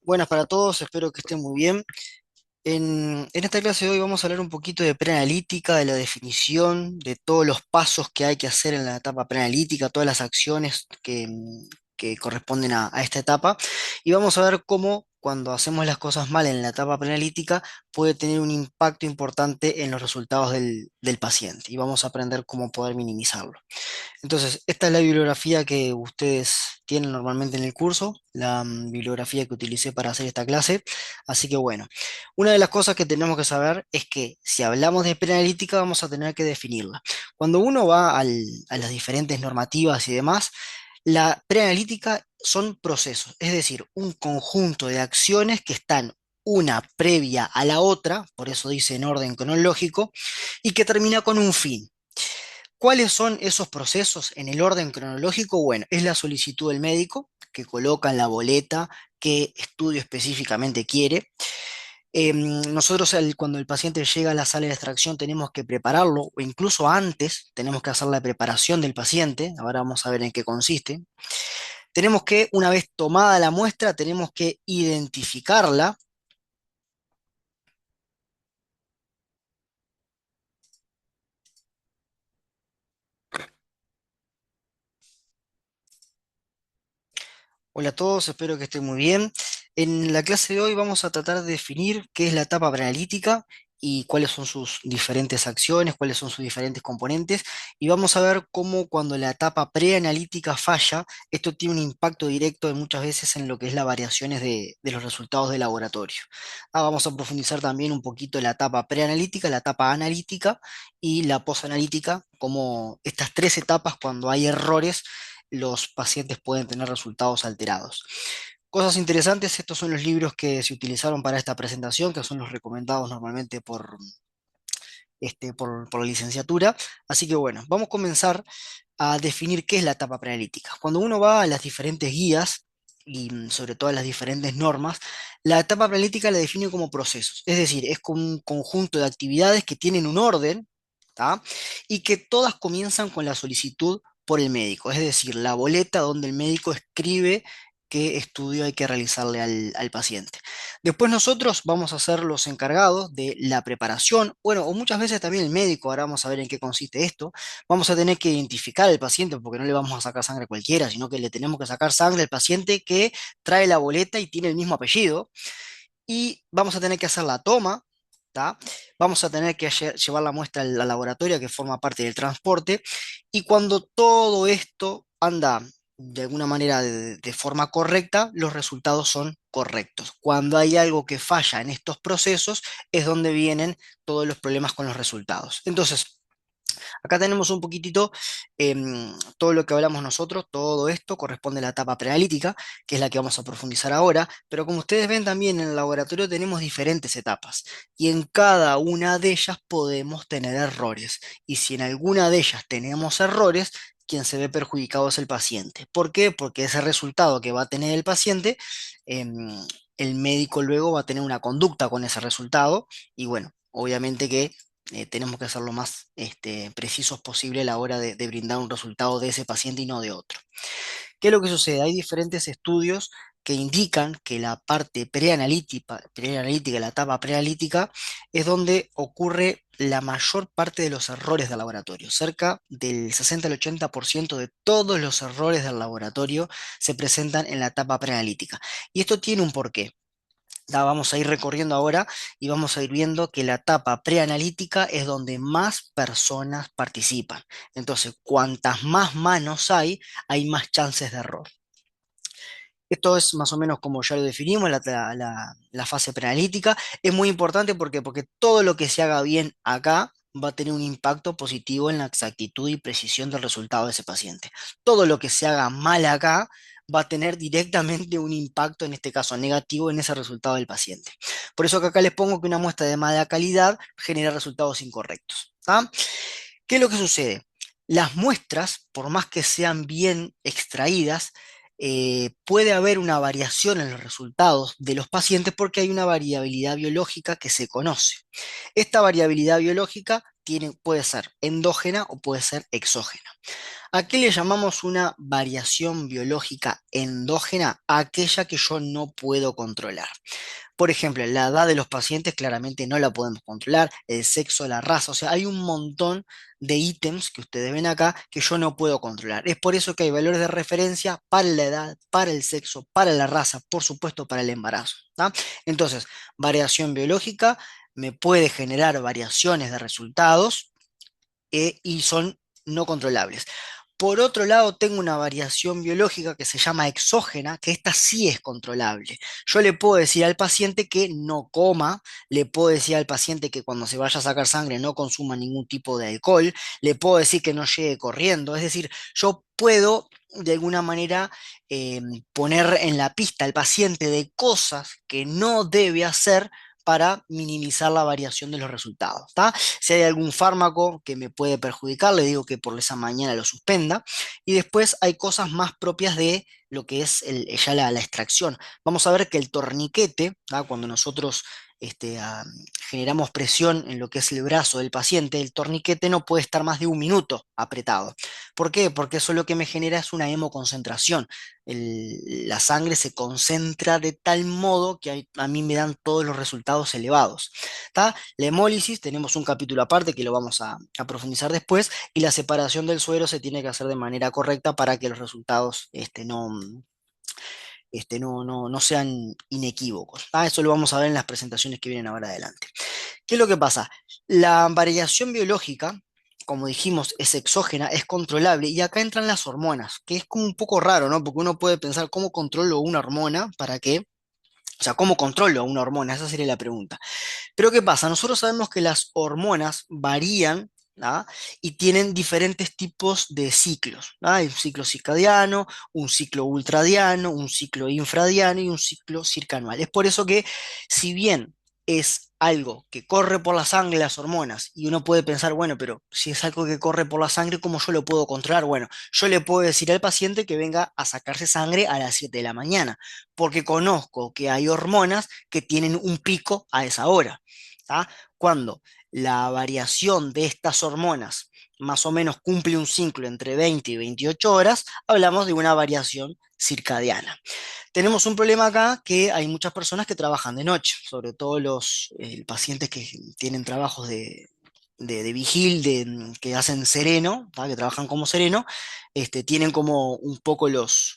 Buenas para todos, espero que estén muy bien. En esta clase de hoy vamos a hablar un poquito de preanalítica, de la definición, de todos los pasos que hay que hacer en la etapa preanalítica, todas las acciones que corresponden a esta etapa. Y vamos a ver cómo cuando hacemos las cosas mal en la etapa preanalítica puede tener un impacto importante en los resultados del paciente. Y vamos a aprender cómo poder minimizarlo. Entonces, esta es la bibliografía que ustedes tienen normalmente en el curso, la bibliografía que utilicé para hacer esta clase. Así que bueno, una de las cosas que tenemos que saber es que si hablamos de preanalítica vamos a tener que definirla. Cuando uno va a las diferentes normativas y demás, la preanalítica son procesos, es decir, un conjunto de acciones que están una previa a la otra, por eso dice en orden cronológico, y que termina con un fin. ¿Cuáles son esos procesos en el orden cronológico? Bueno, es la solicitud del médico, que coloca en la boleta qué estudio específicamente quiere. Nosotros cuando el paciente llega a la sala de extracción tenemos que prepararlo, o incluso antes tenemos que hacer la preparación del paciente. Ahora vamos a ver en qué consiste. Tenemos que, una vez tomada la muestra, tenemos que identificarla. Hola a todos, espero que estén muy bien. En la clase de hoy vamos a tratar de definir qué es la etapa preanalítica y cuáles son sus diferentes acciones, cuáles son sus diferentes componentes, y vamos a ver cómo cuando la etapa preanalítica falla, esto tiene un impacto directo muchas veces en lo que es las variaciones de los resultados de laboratorio. Vamos a profundizar también un poquito la etapa preanalítica, la etapa analítica y la posanalítica, como estas tres etapas cuando hay errores los pacientes pueden tener resultados alterados. Cosas interesantes, estos son los libros que se utilizaron para esta presentación, que son los recomendados normalmente por la licenciatura. Así que bueno, vamos a comenzar a definir qué es la etapa preanalítica. Cuando uno va a las diferentes guías y sobre todo a las diferentes normas, la etapa preanalítica la define como procesos, es decir, es como un conjunto de actividades que tienen un orden, ¿tá? Y que todas comienzan con la solicitud por el médico, es decir, la boleta donde el médico escribe qué estudio hay que realizarle al paciente. Después nosotros vamos a ser los encargados de la preparación, bueno, o muchas veces también el médico, ahora vamos a ver en qué consiste esto. Vamos a tener que identificar al paciente porque no le vamos a sacar sangre a cualquiera, sino que le tenemos que sacar sangre al paciente que trae la boleta y tiene el mismo apellido. Y vamos a tener que hacer la toma, ¿tá? Vamos a tener que llevar la muestra al laboratorio que forma parte del transporte. Y cuando todo esto anda de alguna manera de forma correcta, los resultados son correctos. Cuando hay algo que falla en estos procesos, es donde vienen todos los problemas con los resultados. Entonces, acá tenemos un poquitito todo lo que hablamos nosotros, todo esto corresponde a la etapa preanalítica, que es la que vamos a profundizar ahora, pero como ustedes ven también en el laboratorio tenemos diferentes etapas y en cada una de ellas podemos tener errores y si en alguna de ellas tenemos errores, quien se ve perjudicado es el paciente. ¿Por qué? Porque ese resultado que va a tener el paciente, em, el médico luego va a tener una conducta con ese resultado y bueno, obviamente que tenemos que ser lo más precisos posible a la hora de brindar un resultado de ese paciente y no de otro. ¿Qué es lo que sucede? Hay diferentes estudios que indican que la parte preanalítica, la etapa preanalítica, es donde ocurre la mayor parte de los errores del laboratorio. Cerca del 60 al 80% de todos los errores del laboratorio se presentan en la etapa preanalítica. Y esto tiene un porqué. La vamos a ir recorriendo ahora y vamos a ir viendo que la etapa preanalítica es donde más personas participan. Entonces, cuantas más manos hay más chances de error. Esto es más o menos como ya lo definimos, la fase preanalítica. Es muy importante porque todo lo que se haga bien acá va a tener un impacto positivo en la exactitud y precisión del resultado de ese paciente. Todo lo que se haga mal acá va a tener directamente un impacto, en este caso negativo, en ese resultado del paciente. Por eso que acá les pongo que una muestra de mala calidad genera resultados incorrectos. ¿Tá? ¿Qué es lo que sucede? Las muestras, por más que sean bien extraídas, puede haber una variación en los resultados de los pacientes porque hay una variabilidad biológica que se conoce. Esta variabilidad biológica puede ser endógena o puede ser exógena. ¿A qué le llamamos una variación biológica endógena? A aquella que yo no puedo controlar. Por ejemplo, la edad de los pacientes claramente no la podemos controlar, el sexo, la raza, o sea, hay un montón de ítems que ustedes ven acá que yo no puedo controlar. Es por eso que hay valores de referencia para la edad, para el sexo, para la raza, por supuesto para el embarazo. ¿Tá? Entonces, variación biológica me puede generar variaciones de resultados y son no controlables. Por otro lado, tengo una variación biológica que se llama exógena, que esta sí es controlable. Yo le puedo decir al paciente que no coma, le puedo decir al paciente que cuando se vaya a sacar sangre no consuma ningún tipo de alcohol, le puedo decir que no llegue corriendo. Es decir, yo puedo de alguna manera eh, poner en la pista al paciente de cosas que no debe hacer para minimizar la variación de los resultados. ¿Tá? Si hay algún fármaco que me puede perjudicar, le digo que por esa mañana lo suspenda. Y después hay cosas más propias de lo que es ya la extracción. Vamos a ver que el torniquete, ¿tá? Cuando nosotros generamos presión en lo que es el brazo del paciente, el torniquete no puede estar más de un minuto apretado. ¿Por qué? Porque eso lo que me genera es una hemoconcentración. La sangre se concentra de tal modo que a mí me dan todos los resultados elevados. ¿Tá? La hemólisis, tenemos un capítulo aparte que lo vamos a profundizar después, y la separación del suero se tiene que hacer de manera correcta para que los resultados no sean inequívocos. Eso lo vamos a ver en las presentaciones que vienen ahora adelante. ¿Qué es lo que pasa? La variación biológica, como dijimos, es exógena, es controlable, y acá entran las hormonas, que es como un poco raro, ¿no? Porque uno puede pensar, ¿cómo controlo una hormona? ¿Para qué? O sea, ¿cómo controlo una hormona? Esa sería la pregunta. Pero ¿qué pasa? Nosotros sabemos que las hormonas varían, ¿ah? Y tienen diferentes tipos de ciclos. ¿Ah? Hay un ciclo circadiano, un ciclo ultradiano, un ciclo infradiano y un ciclo circanual. Es por eso que si bien es algo que corre por la sangre, las hormonas, y uno puede pensar, bueno, pero si es algo que corre por la sangre, ¿cómo yo lo puedo controlar? Bueno, yo le puedo decir al paciente que venga a sacarse sangre a las 7 de la mañana, porque conozco que hay hormonas que tienen un pico a esa hora. ¿Tá? Cuando la variación de estas hormonas más o menos cumple un ciclo entre 20 y 28 horas, hablamos de una variación circadiana. Tenemos un problema acá que hay muchas personas que trabajan de noche, sobre todo los pacientes que tienen trabajos de vigil, que hacen sereno, ¿tá? Que trabajan como sereno, tienen como un poco los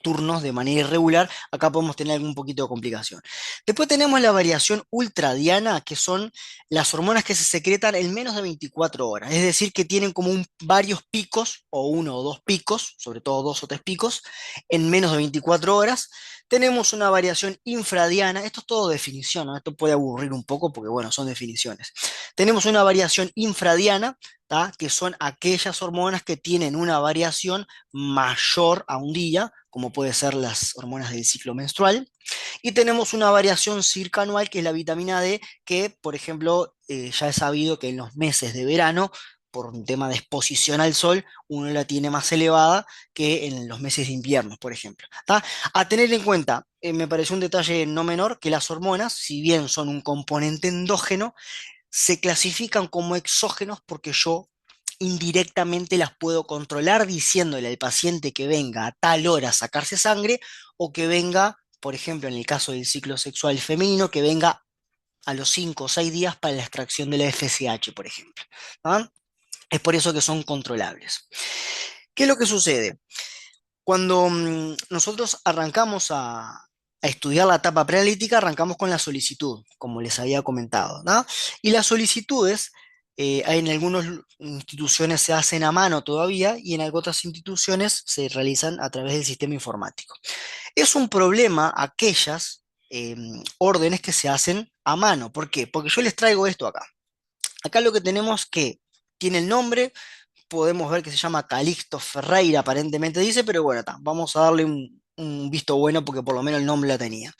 turnos de manera irregular. Acá podemos tener algún poquito de complicación. Después tenemos la variación ultradiana, que son las hormonas que se secretan en menos de 24 horas, es decir, que tienen como varios picos, o uno o dos picos, sobre todo dos o tres picos, en menos de 24 horas. Tenemos una variación infradiana, esto es todo definición, ¿no? Esto puede aburrir un poco porque, bueno, son definiciones. Tenemos una variación infradiana, ¿tá? Que son aquellas hormonas que tienen una variación mayor a un día, como puede ser las hormonas del ciclo menstrual. Y tenemos una variación circanual, que es la vitamina D, que, por ejemplo, ya es sabido que en los meses de verano, por un tema de exposición al sol, uno la tiene más elevada que en los meses de invierno, por ejemplo. ¿Tá? A tener en cuenta, me pareció un detalle no menor, que las hormonas, si bien son un componente endógeno, se clasifican como exógenos porque yo indirectamente las puedo controlar diciéndole al paciente que venga a tal hora a sacarse sangre, o que venga, por ejemplo, en el caso del ciclo sexual femenino, que venga a los 5 o 6 días para la extracción de la FSH, por ejemplo. ¿Ah? Es por eso que son controlables. ¿Qué es lo que sucede? Cuando nosotros arrancamos a estudiar la etapa preanalítica, arrancamos con la solicitud, como les había comentado, ¿no? Y las solicitudes, en algunas instituciones se hacen a mano todavía, y en otras instituciones se realizan a través del sistema informático. Es un problema aquellas órdenes que se hacen a mano. ¿Por qué? Porque yo les traigo esto acá. Acá lo que tenemos que tiene el nombre, podemos ver que se llama Calixto Ferreira, aparentemente dice, pero bueno, vamos a darle un visto bueno porque por lo menos el nombre la tenía.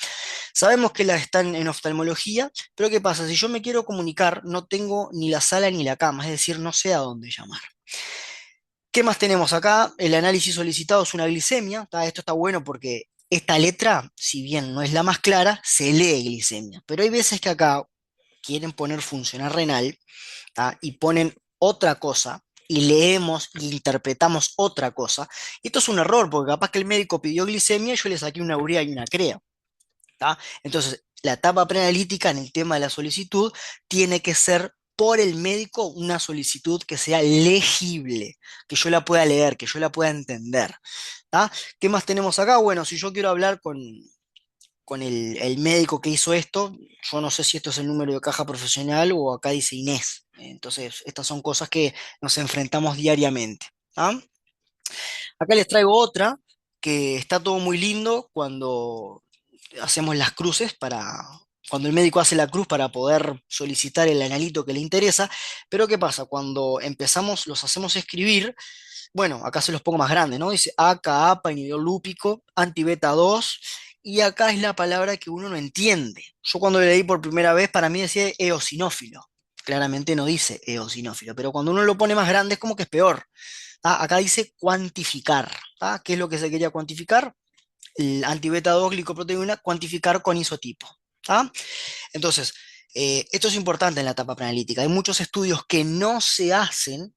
Sabemos que la están en oftalmología, pero ¿qué pasa? Si yo me quiero comunicar, no tengo ni la sala ni la cama, es decir, no sé a dónde llamar. ¿Qué más tenemos acá? El análisis solicitado es una glicemia. Esto está bueno porque esta letra, si bien no es la más clara, se lee glicemia. Pero hay veces que acá quieren poner funcional renal, ¿tá? Y ponen otra cosa, y leemos e interpretamos otra cosa. Y esto es un error, porque capaz que el médico pidió glicemia y yo le saqué una urea y una crea. ¿Tá? Entonces, la etapa preanalítica en el tema de la solicitud tiene que ser por el médico una solicitud que sea legible, que yo la pueda leer, que yo la pueda entender. ¿Tá? ¿Qué más tenemos acá? Bueno, si yo quiero hablar con el médico que hizo esto, yo no sé si esto es el número de caja profesional o acá dice Inés. Entonces, estas son cosas que nos enfrentamos diariamente. ¿Tá? Acá les traigo otra que está todo muy lindo cuando hacemos las cruces cuando el médico hace la cruz para poder solicitar el analito que le interesa, pero ¿qué pasa? Cuando empezamos, los hacemos escribir, bueno, acá se los pongo más grandes, ¿no? Dice ACA, APA, inhibidor lúpico, antibeta 2, y acá es la palabra que uno no entiende. Yo cuando le leí por primera vez, para mí decía eosinófilo. Claramente no dice eosinófilo, pero cuando uno lo pone más grande es como que es peor. Acá dice cuantificar. ¿Qué es lo que se quería cuantificar? El antibeta 2 glicoproteína, cuantificar con isotipo. ¿Tá? Entonces, esto es importante en la etapa preanalítica. Hay muchos estudios que no se hacen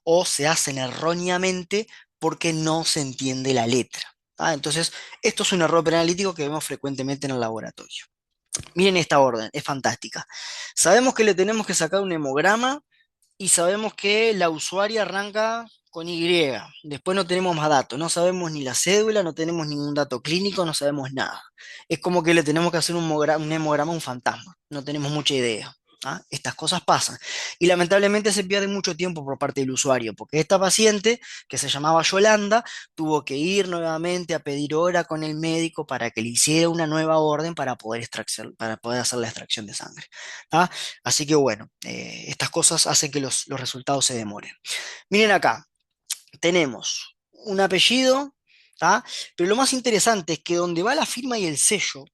o se hacen erróneamente porque no se entiende la letra. ¿Tá? Entonces, esto es un error preanalítico que vemos frecuentemente en el laboratorio. Miren esta orden, es fantástica. Sabemos que le tenemos que sacar un hemograma y sabemos que la usuaria arranca con Y. Después no tenemos más datos, no sabemos ni la cédula, no tenemos ningún dato clínico, no sabemos nada. Es como que le tenemos que hacer un hemograma a un fantasma, no tenemos mucha idea. Estas cosas pasan. Y lamentablemente se pierde mucho tiempo por parte del usuario, porque esta paciente, que se llamaba Yolanda, tuvo que ir nuevamente a pedir hora con el médico para que le hiciera una nueva orden para poder hacer la extracción de sangre. ¿Tá? Así que bueno, estas cosas hacen que los resultados se demoren. Miren acá, tenemos un apellido, ¿tá? Pero lo más interesante es que donde va la firma y el sello,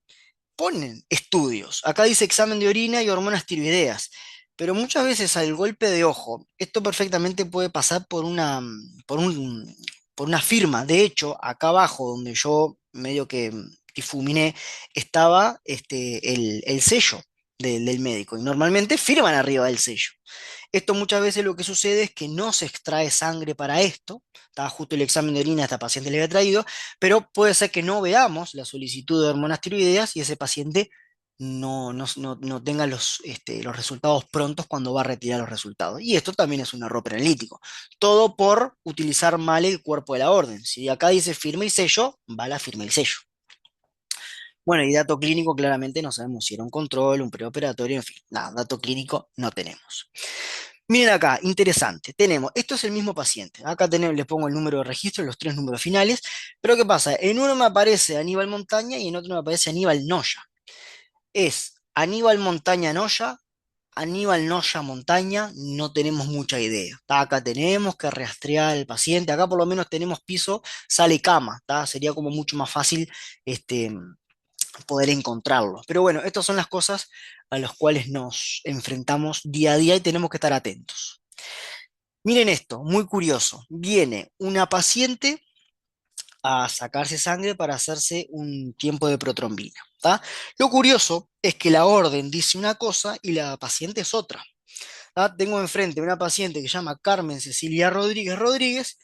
ponen estudios. Acá dice examen de orina y hormonas tiroideas. Pero muchas veces al golpe de ojo, esto perfectamente puede pasar por un, por una firma. De hecho, acá abajo, donde yo medio que difuminé, estaba el sello del médico. Y normalmente firman arriba del sello. Esto muchas veces lo que sucede es que no se extrae sangre para esto. Estaba justo el examen de orina, a esta paciente le había traído, pero puede ser que no veamos la solicitud de hormonas tiroideas y ese paciente no tenga los resultados prontos cuando va a retirar los resultados. Y esto también es un error preanalítico. Todo por utilizar mal el cuerpo de la orden. Si acá dice firma y sello, va la firma y el sello. Bueno, y dato clínico, claramente no sabemos si era un control, un preoperatorio, en fin, nada, dato clínico no tenemos. Miren acá, interesante. Tenemos, esto es el mismo paciente. Acá tenemos, les pongo el número de registro, los tres números finales. Pero ¿qué pasa? En uno me aparece Aníbal Montaña y en otro me aparece Aníbal Noya. Es Aníbal Montaña Noya, Aníbal Noya Montaña, no tenemos mucha idea. Acá tenemos que rastrear al paciente. Acá por lo menos tenemos piso, sale y cama. Sería como mucho más fácil este, poder encontrarlo. Pero bueno, estas son las cosas a las cuales nos enfrentamos día a día y tenemos que estar atentos. Miren esto, muy curioso. Viene una paciente a sacarse sangre para hacerse un tiempo de protrombina. ¿Tá? Lo curioso es que la orden dice una cosa y la paciente es otra. ¿Tá? Tengo enfrente una paciente que se llama Carmen Cecilia Rodríguez Rodríguez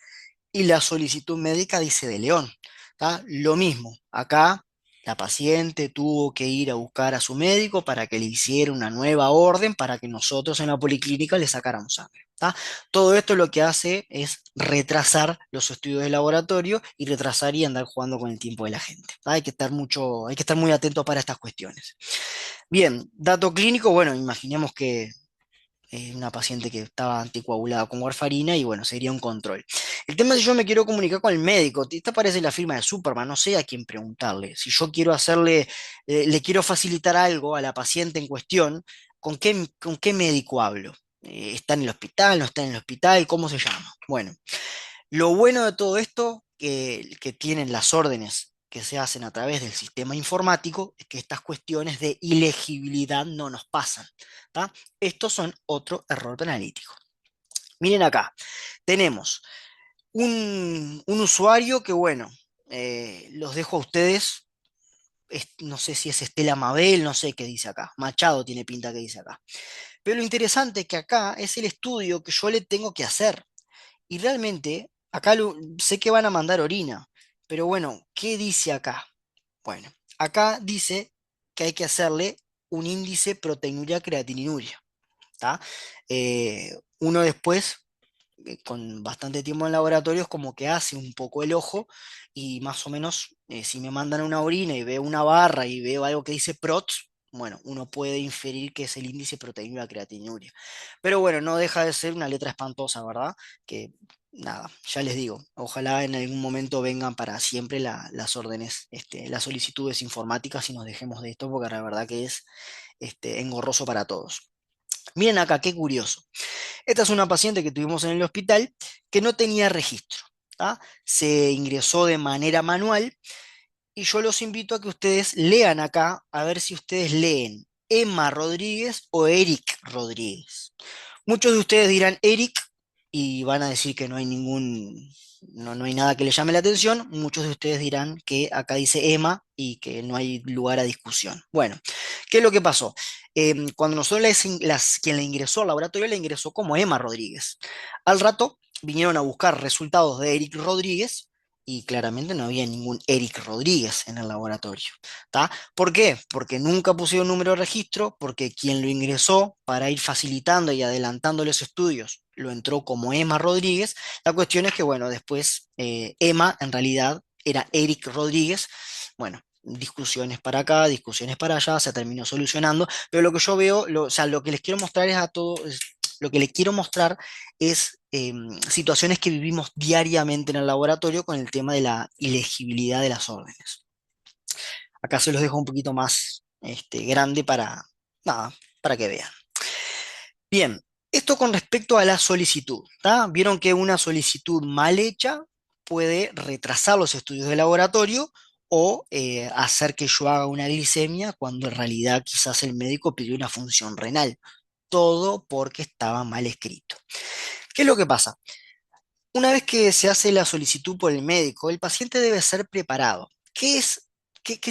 y la solicitud médica dice de León. ¿Tá? Lo mismo, acá la paciente tuvo que ir a buscar a su médico para que le hiciera una nueva orden para que nosotros en la policlínica le sacáramos sangre. ¿Tá? Todo esto lo que hace es retrasar los estudios de laboratorio y retrasar y andar jugando con el tiempo de la gente. ¿Tá? Hay que estar muy atento para estas cuestiones. Bien, dato clínico, bueno, imaginemos que una paciente que estaba anticoagulada con warfarina y bueno, sería un control. El tema es si yo me quiero comunicar con el médico, esta parece la firma de Superman, no sé a quién preguntarle. Si yo quiero hacerle, le quiero facilitar algo a la paciente en cuestión, ¿con qué médico hablo? ¿Está en el hospital? ¿No está en el hospital? ¿Cómo se llama? Bueno, lo bueno de todo esto que tienen las órdenes que se hacen a través del sistema informático es que estas cuestiones de ilegibilidad no nos pasan. ¿Tá? Estos son otro error penalítico. Miren acá, tenemos un usuario que, bueno, los dejo a ustedes no sé si es Estela Mabel, no sé qué dice acá. Machado tiene pinta que dice acá. Pero lo interesante es que acá es el estudio que yo le tengo que hacer. Y realmente, acá sé que van a mandar orina. Pero bueno, ¿qué dice acá? Bueno, acá dice que hay que hacerle un índice proteinuria creatininuria. ¿Tá? Uno después, con bastante tiempo en laboratorio, es como que hace un poco el ojo y más o menos, si me mandan una orina y veo una barra y veo algo que dice PROTS, bueno, uno puede inferir que es el índice proteinuria creatininuria. Pero bueno, no deja de ser una letra espantosa, ¿verdad? Que nada, ya les digo, ojalá en algún momento vengan para siempre las órdenes, las solicitudes informáticas y nos dejemos de esto, porque la verdad que es engorroso para todos. Miren acá, qué curioso. Esta es una paciente que tuvimos en el hospital que no tenía registro. ¿Tá? Se ingresó de manera manual y yo los invito a que ustedes lean acá, a ver si ustedes leen Emma Rodríguez o Eric Rodríguez. Muchos de ustedes dirán Eric y van a decir que no hay no hay nada que le llame la atención. Muchos de ustedes dirán que acá dice Emma y que no hay lugar a discusión. Bueno, ¿qué es lo que pasó? Cuando nosotros quien le ingresó al laboratorio, le ingresó como Emma Rodríguez. Al rato vinieron a buscar resultados de Eric Rodríguez y claramente no había ningún Eric Rodríguez en el laboratorio. ¿Tá? ¿Por qué? Porque nunca pusieron número de registro, porque quien lo ingresó para ir facilitando y adelantando los estudios lo entró como Emma Rodríguez. La cuestión es que, bueno, después Emma en realidad era Eric Rodríguez. Bueno, discusiones para acá, discusiones para allá, se terminó solucionando, pero lo que yo veo, o sea, lo que les quiero mostrar es a todos, lo que les quiero mostrar es situaciones que vivimos diariamente en el laboratorio con el tema de la ilegibilidad de las órdenes. Acá se los dejo un poquito más grande para, nada, para que vean. Bien, esto con respecto a la solicitud, ¿tá? Vieron que una solicitud mal hecha puede retrasar los estudios de laboratorio o hacer que yo haga una glicemia cuando en realidad quizás el médico pidió una función renal. Todo porque estaba mal escrito. ¿Qué es lo que pasa? Una vez que se hace la solicitud por el médico, el paciente debe ser preparado. ¿Qué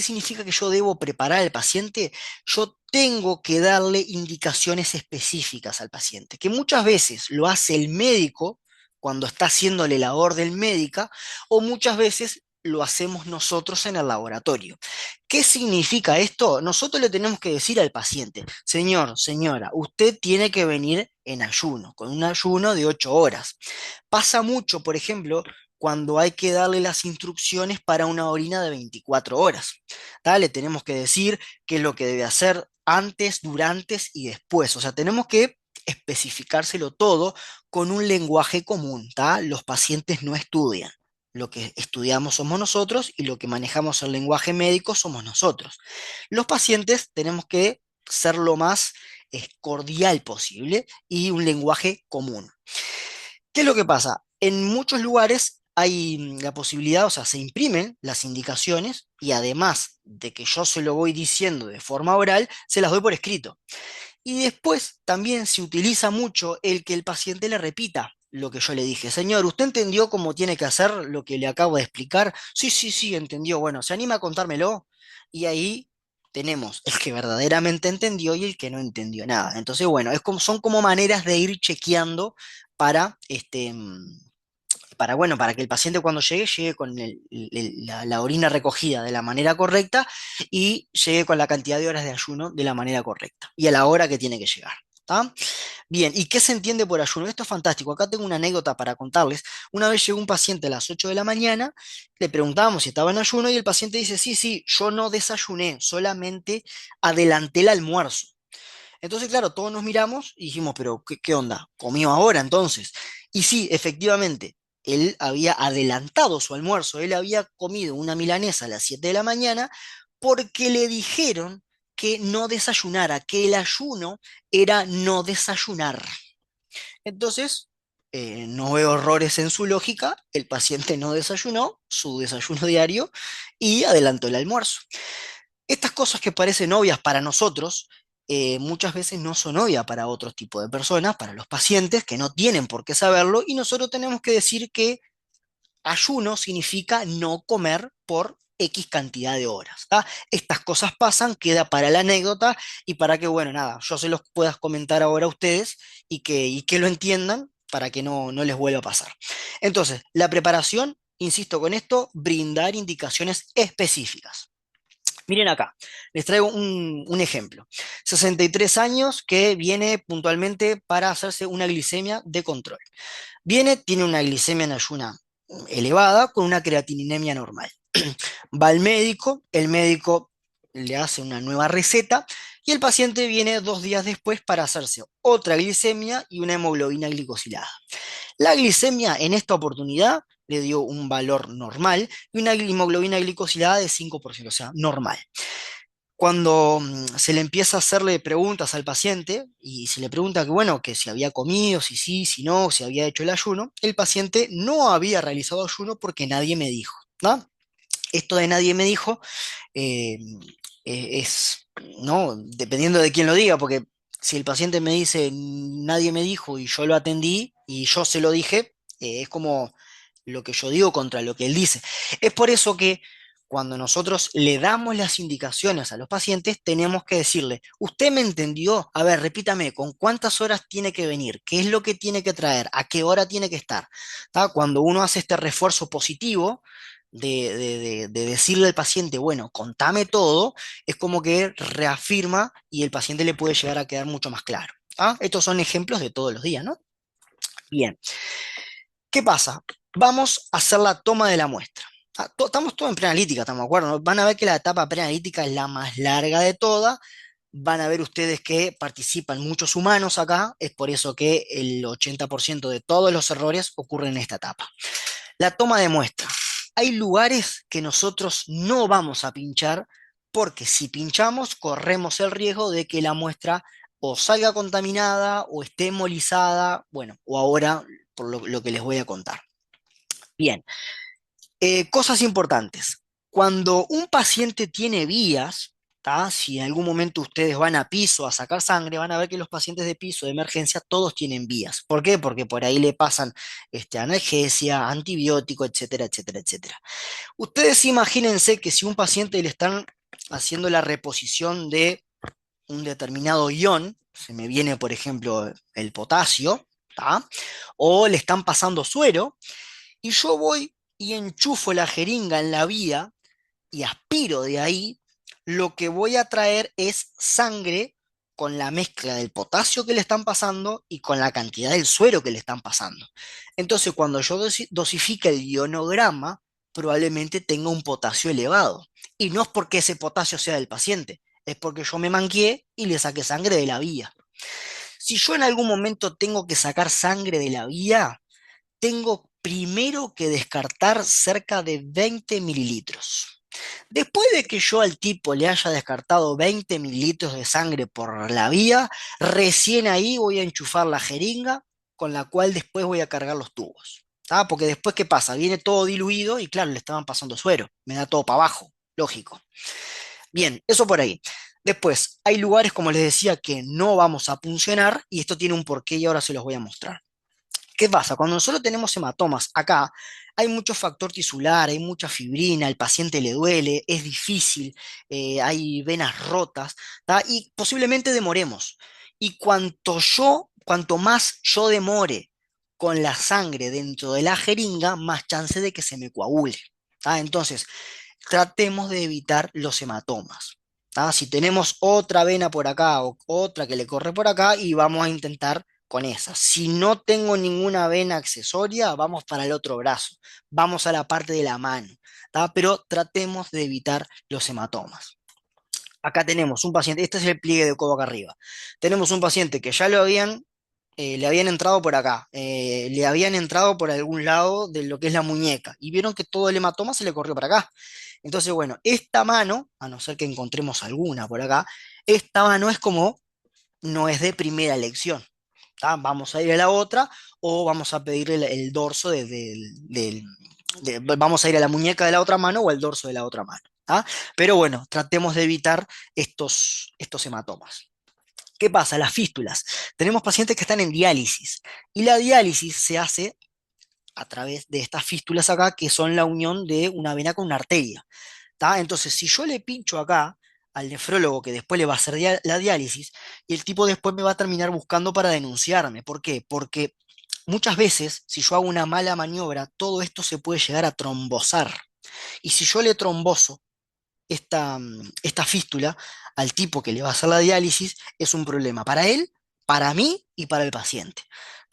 significa que yo debo preparar al paciente? Yo tengo que darle indicaciones específicas al paciente, que muchas veces lo hace el médico cuando está haciéndole la orden médica, o muchas veces lo hacemos nosotros en el laboratorio. ¿Qué significa esto? Nosotros le tenemos que decir al paciente, señor, señora, usted tiene que venir en ayuno, con un ayuno de 8 horas. Pasa mucho, por ejemplo, cuando hay que darle las instrucciones para una orina de 24 horas. ¿Tá? Le tenemos que decir qué es lo que debe hacer antes, durante y después. O sea, tenemos que especificárselo todo con un lenguaje común. ¿Tá? Los pacientes no estudian. Lo que estudiamos somos nosotros y lo que manejamos el lenguaje médico somos nosotros. Los pacientes tenemos que ser lo más cordial posible y un lenguaje común. ¿Qué es lo que pasa? En muchos lugares hay la posibilidad, o sea, se imprimen las indicaciones y además de que yo se lo voy diciendo de forma oral, se las doy por escrito. Y después también se utiliza mucho el que el paciente le repita lo que yo le dije. Señor, ¿usted entendió cómo tiene que hacer lo que le acabo de explicar? Sí, sí, sí, entendió. Bueno, ¿se anima a contármelo? Y ahí tenemos el que verdaderamente entendió y el que no entendió nada. Entonces, bueno, son como maneras de ir chequeando para bueno, para que el paciente cuando llegue con la orina recogida de la manera correcta y llegue con la cantidad de horas de ayuno de la manera correcta y a la hora que tiene que llegar. ¿Tá? Bien, ¿y qué se entiende por ayuno? Esto es fantástico. Acá tengo una anécdota para contarles. Una vez llegó un paciente a las 8 de la mañana, le preguntábamos si estaba en ayuno y el paciente dice, sí, sí, yo no desayuné, solamente adelanté el almuerzo. Entonces, claro, todos nos miramos y dijimos, pero ¿qué onda? ¿Comió ahora entonces? Y sí, efectivamente, él había adelantado su almuerzo, él había comido una milanesa a las 7 de la mañana porque le dijeron que no desayunara, que el ayuno era no desayunar. Entonces, no veo errores en su lógica, el paciente no desayunó, su desayuno diario, y adelantó el almuerzo. Estas cosas que parecen obvias para nosotros, muchas veces no son obvias para otros tipos de personas, para los pacientes que no tienen por qué saberlo, y nosotros tenemos que decir que ayuno significa no comer por X cantidad de horas. ¿Tá? Estas cosas pasan, queda para la anécdota y para que, bueno, nada, yo se los pueda comentar ahora a ustedes y que lo entiendan para que no les vuelva a pasar. Entonces, la preparación, insisto con esto, brindar indicaciones específicas. Miren acá, les traigo un ejemplo. 63 años que viene puntualmente para hacerse una glicemia de control. Viene, tiene una glicemia en ayuna elevada con una creatininemia normal. Va al médico, el médico le hace una nueva receta y el paciente viene 2 días después para hacerse otra glicemia y una hemoglobina glicosilada. La glicemia en esta oportunidad le dio un valor normal y una hemoglobina glicosilada de 5%, o sea, normal. Cuando se le empieza a hacerle preguntas al paciente y se le pregunta que, bueno, que si había comido, si sí, si no, si había hecho el ayuno, el paciente no había realizado ayuno porque nadie me dijo, ¿no? Esto de nadie me dijo eh, es, ¿no? Dependiendo de quién lo diga, porque si el paciente me dice nadie me dijo y yo lo atendí y yo se lo dije, es como lo que yo digo contra lo que él dice. Es por eso que cuando nosotros le damos las indicaciones a los pacientes, tenemos que decirle, ¿usted me entendió? A ver, repítame, ¿con cuántas horas tiene que venir? ¿Qué es lo que tiene que traer? ¿A qué hora tiene que estar? ¿Tá? Cuando uno hace este refuerzo positivo, de decirle al paciente, bueno, contame todo, es como que reafirma y el paciente le puede llegar a quedar mucho más claro. ¿Ah? Estos son ejemplos de todos los días, ¿no? Bien, ¿qué pasa? Vamos a hacer la toma de la muestra. Ah, estamos todos en preanalítica, estamos de acuerdo, ¿no? Van a ver que la etapa preanalítica es la más larga de todas. Van a ver ustedes que participan muchos humanos acá, es por eso que el 80% de todos los errores ocurren en esta etapa. La toma de muestra. Hay lugares que nosotros no vamos a pinchar porque si pinchamos corremos el riesgo de que la muestra o salga contaminada o esté hemolizada, bueno, o ahora por lo que les voy a contar. Bien, cosas importantes. Cuando un paciente tiene vías, ¿tá? Si en algún momento ustedes van a piso a sacar sangre, van a ver que los pacientes de piso de emergencia todos tienen vías. ¿Por qué? Porque por ahí le pasan analgesia, antibiótico, etcétera, etcétera, etcétera. Ustedes imagínense que si un paciente le están haciendo la reposición de un determinado ion, se me viene por ejemplo el potasio, ¿tá? O le están pasando suero, y yo voy y enchufo la jeringa en la vía y aspiro de ahí, lo que voy a traer es sangre con la mezcla del potasio que le están pasando y con la cantidad del suero que le están pasando. Entonces, cuando yo dosifique el ionograma, probablemente tenga un potasio elevado. Y no es porque ese potasio sea del paciente, es porque yo me manqué y le saqué sangre de la vía. Si yo en algún momento tengo que sacar sangre de la vía, tengo primero que descartar cerca de 20 mililitros. Después de que yo al tipo le haya descartado 20 mililitros de sangre por la vía, recién ahí voy a enchufar la jeringa con la cual después voy a cargar los tubos. ¿Tá? Porque después, ¿qué pasa? Viene todo diluido y claro, le estaban pasando suero, me da todo para abajo, lógico. Bien, eso por ahí. Después, hay lugares, como les decía, que no vamos a puncionar y esto tiene un porqué y ahora se los voy a mostrar. ¿Qué pasa? Cuando nosotros tenemos hematomas acá, hay mucho factor tisular, hay mucha fibrina, al paciente le duele, es difícil, hay venas rotas, ¿tá? Y posiblemente demoremos. Y cuanto más yo demore con la sangre dentro de la jeringa, más chance de que se me coagule. ¿Tá? Entonces, tratemos de evitar los hematomas. ¿Tá? Si tenemos otra vena por acá o otra que le corre por acá, y vamos a intentar con esa. Si no tengo ninguna vena accesoria, vamos para el otro brazo, vamos a la parte de la mano, ¿tá? Pero tratemos de evitar los hematomas. Acá tenemos un paciente, este es el pliegue de codo acá arriba. Tenemos un paciente que ya le habían entrado por acá, le habían entrado por algún lado de lo que es la muñeca y vieron que todo el hematoma se le corrió para acá. Entonces, bueno, esta mano, a no ser que encontremos alguna por acá, esta mano es como, no es de primera elección. ¿Tá? Vamos a ir a la otra o vamos a pedirle el dorso vamos a ir a la muñeca de la otra mano o al dorso de la otra mano. ¿Tá? Pero bueno, tratemos de evitar estos hematomas. ¿Qué pasa? Las fístulas. Tenemos pacientes que están en diálisis y la diálisis se hace a través de estas fístulas acá, que son la unión de una vena con una arteria. ¿tá? Entonces, si yo le pincho acá al nefrólogo que después le va a hacer la diálisis, y el tipo después me va a terminar buscando para denunciarme. ¿Por qué? Porque muchas veces, si yo hago una mala maniobra, todo esto se puede llegar a trombosar. Y si yo le tromboso esta fístula al tipo que le va a hacer la diálisis, es un problema para él, para mí y para el paciente.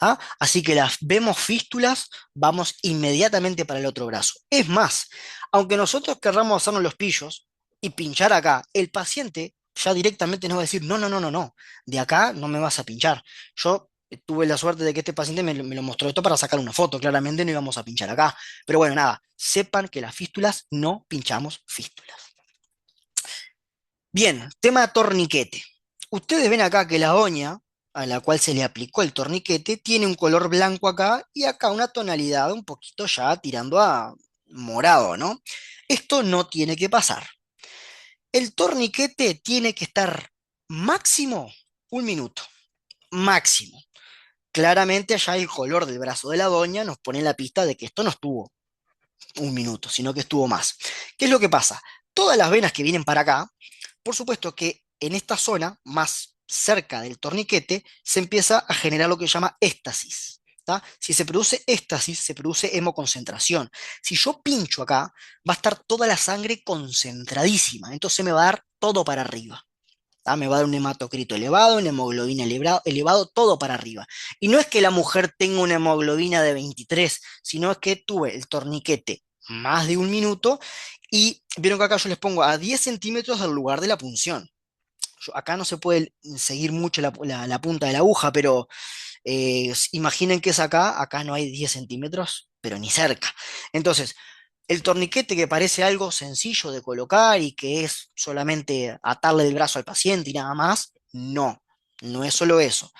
¿Ah? Así que las vemos fístulas, vamos inmediatamente para el otro brazo. Es más, aunque nosotros querramos hacernos los pillos y pinchar acá, el paciente ya directamente nos va a decir, no, no, no, no, no, de acá no me vas a pinchar. Yo tuve la suerte de que este paciente me lo mostró esto para sacar una foto, claramente no íbamos a pinchar acá. Pero bueno, nada, sepan que las fístulas no pinchamos fístulas. Bien, tema torniquete. Ustedes ven acá que la oña a la cual se le aplicó el torniquete tiene un color blanco acá y acá una tonalidad un poquito ya tirando a morado, ¿no? Esto no tiene que pasar. El torniquete tiene que estar máximo 1 minuto, máximo. Claramente allá el color del brazo de la doña nos pone en la pista de que esto no estuvo 1 minuto, sino que estuvo más. ¿Qué es lo que pasa? Todas las venas que vienen para acá, por supuesto que en esta zona, más cerca del torniquete, se empieza a generar lo que se llama éstasis. ¿Tá? Si se produce éstasis, se produce hemoconcentración. Si yo pincho acá, va a estar toda la sangre concentradísima, entonces me va a dar todo para arriba. ¿Tá? Me va a dar un hematocrito elevado, una hemoglobina elevado, todo para arriba. Y no es que la mujer tenga una hemoglobina de 23, sino es que tuve el torniquete más de 1 minuto y vieron que acá yo les pongo a 10 centímetros del lugar de la punción. Acá no se puede seguir mucho la punta de la aguja, pero imaginen que es acá, acá no hay 10 centímetros, pero ni cerca. Entonces, el torniquete que parece algo sencillo de colocar y que es solamente atarle el brazo al paciente y nada más, no, no es solo eso.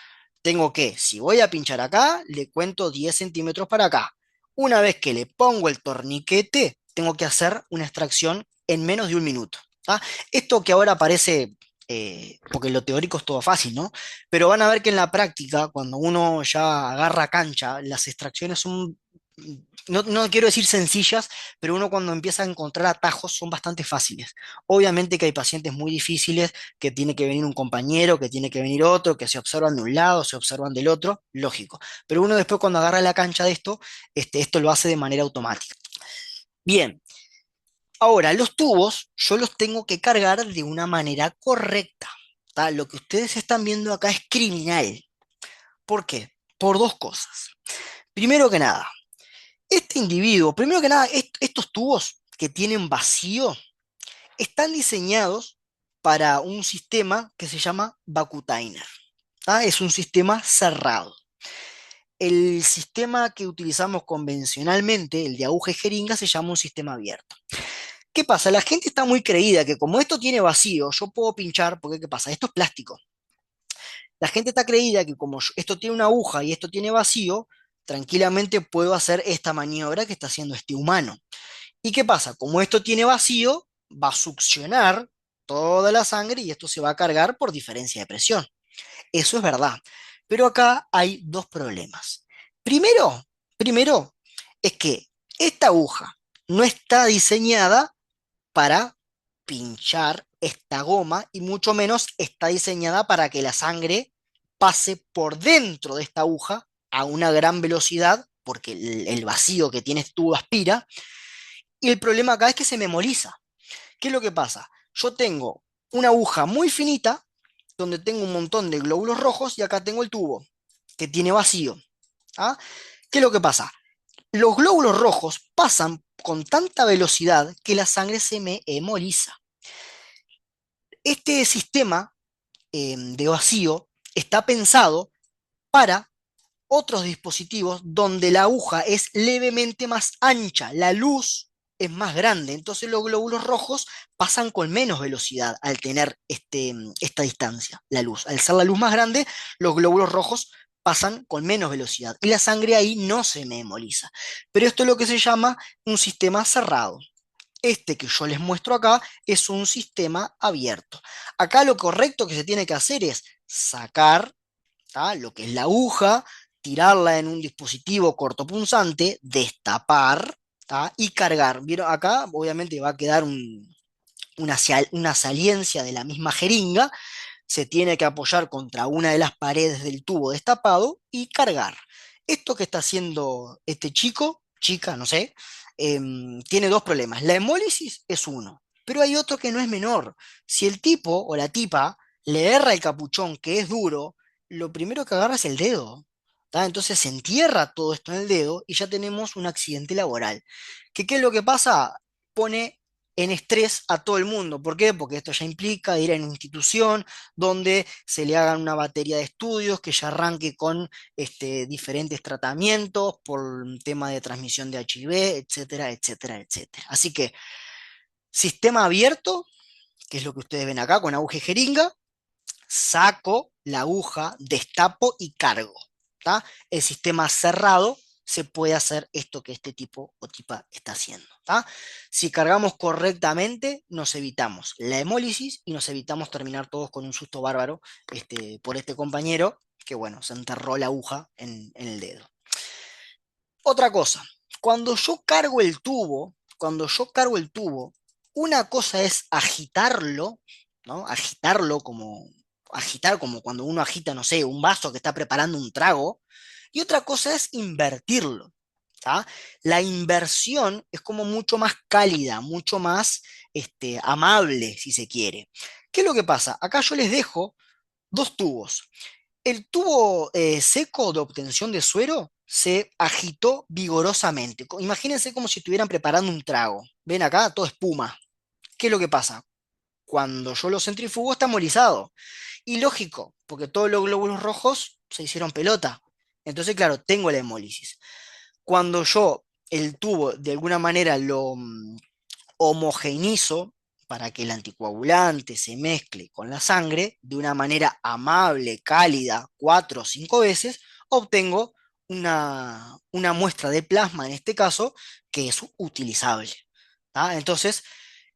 Tengo que, si voy a pinchar acá, le cuento 10 centímetros para acá. Una vez que le pongo el torniquete, tengo que hacer una extracción en menos de 1 minuto. ¿Tá? Esto que ahora parece, porque lo teórico es todo fácil, ¿no? Pero van a ver que en la práctica, cuando uno ya agarra cancha, las extracciones son, no, no quiero decir sencillas, pero uno cuando empieza a encontrar atajos son bastante fáciles. Obviamente que hay pacientes muy difíciles, que tiene que venir un compañero, que tiene que venir otro, que se observan de un lado, se observan del otro, lógico. Pero uno después cuando agarra la cancha de esto, esto lo hace de manera automática. Bien, ahora los tubos yo los tengo que cargar de una manera correcta. ¿Tá? Lo que ustedes están viendo acá es criminal. ¿Por qué? Por dos cosas. Primero que nada, este individuo, primero que nada, estos tubos que tienen vacío están diseñados para un sistema que se llama Vacutainer. ¿Tá? Es un sistema cerrado. El sistema que utilizamos convencionalmente, el de aguja y jeringa, se llama un sistema abierto. ¿Qué pasa? La gente está muy creída que como esto tiene vacío, yo puedo pinchar, porque ¿qué pasa? Esto es plástico. La gente está creída que como esto tiene una aguja y esto tiene vacío, tranquilamente puedo hacer esta maniobra que está haciendo este humano. ¿Y qué pasa? Como esto tiene vacío, va a succionar toda la sangre y esto se va a cargar por diferencia de presión. Eso es verdad. Pero acá hay dos problemas. Primero, primero es que esta aguja no está diseñada para pinchar esta goma y mucho menos está diseñada para que la sangre pase por dentro de esta aguja a una gran velocidad, porque el vacío que tiene este tubo aspira, y el problema acá es que se memoriza. ¿Qué es lo que pasa? Yo tengo una aguja muy finita, donde tengo un montón de glóbulos rojos, y acá tengo el tubo, que tiene vacío. ¿Ah? ¿Qué es lo que pasa? Los glóbulos rojos pasan con tanta velocidad que la sangre se me hemoliza. Este sistema de vacío está pensado para otros dispositivos donde la aguja es levemente más ancha, la luz es más grande, entonces los glóbulos rojos pasan con menos velocidad al tener esta distancia, la luz. Al ser la luz más grande, los glóbulos rojos pasan con menos velocidad y la sangre ahí no se memoriza. Pero esto es lo que se llama un sistema cerrado. Este que yo les muestro acá es un sistema abierto. Acá lo correcto que se tiene que hacer es sacar, ¿tá? Lo que es la aguja, tirarla en un dispositivo cortopunzante, destapar, ¿tá? Y cargar. ¿Vieron? Acá obviamente va a quedar una saliencia de la misma jeringa, se tiene que apoyar contra una de las paredes del tubo destapado y cargar. Esto que está haciendo este chico, chica, no sé, tiene dos problemas. La hemólisis es uno, pero hay otro que no es menor. Si el tipo o la tipa le erra el capuchón, que es duro, lo primero que agarra es el dedo. ¿Tá? Entonces se entierra todo esto en el dedo y ya tenemos un accidente laboral. ¿Qué es lo que pasa? Pone en estrés a todo el mundo. ¿Por qué? Porque esto ya implica ir a una institución donde se le hagan una batería de estudios que ya arranque con diferentes tratamientos por un tema de transmisión de HIV, etcétera, etcétera, etcétera. Así que sistema abierto, que es lo que ustedes ven acá con aguja y jeringa, saco la aguja, destapo y cargo. ¿Tá? El sistema cerrado se puede hacer esto que este tipo o tipa está haciendo. ¿Tá? Si cargamos correctamente, nos evitamos la hemólisis y nos evitamos terminar todos con un susto bárbaro por este compañero que, bueno, se enterró la aguja en el dedo. Otra cosa, cuando yo cargo el tubo, una cosa es agitarlo, ¿no? Agitar como cuando uno agita, no sé, un vaso que está preparando un trago, y otra cosa es invertirlo. ¿Tá? La inversión es como mucho más cálida, mucho más amable, si se quiere. ¿Qué es lo que pasa? Acá yo les dejo dos tubos. El tubo seco de obtención de suero se agitó vigorosamente. Imagínense como si estuvieran preparando un trago. Ven acá, todo espuma. ¿Qué es lo que pasa? Cuando yo lo centrifugo está molizado. Y lógico, porque todos los glóbulos rojos se hicieron pelota. Entonces, claro, tengo la hemólisis. Cuando yo el tubo de alguna manera lo homogeneizo para que el anticoagulante se mezcle con la sangre de una manera amable, cálida, 4 o 5 veces, obtengo una muestra de plasma, en este caso, que es utilizable. ¿Tá? Entonces,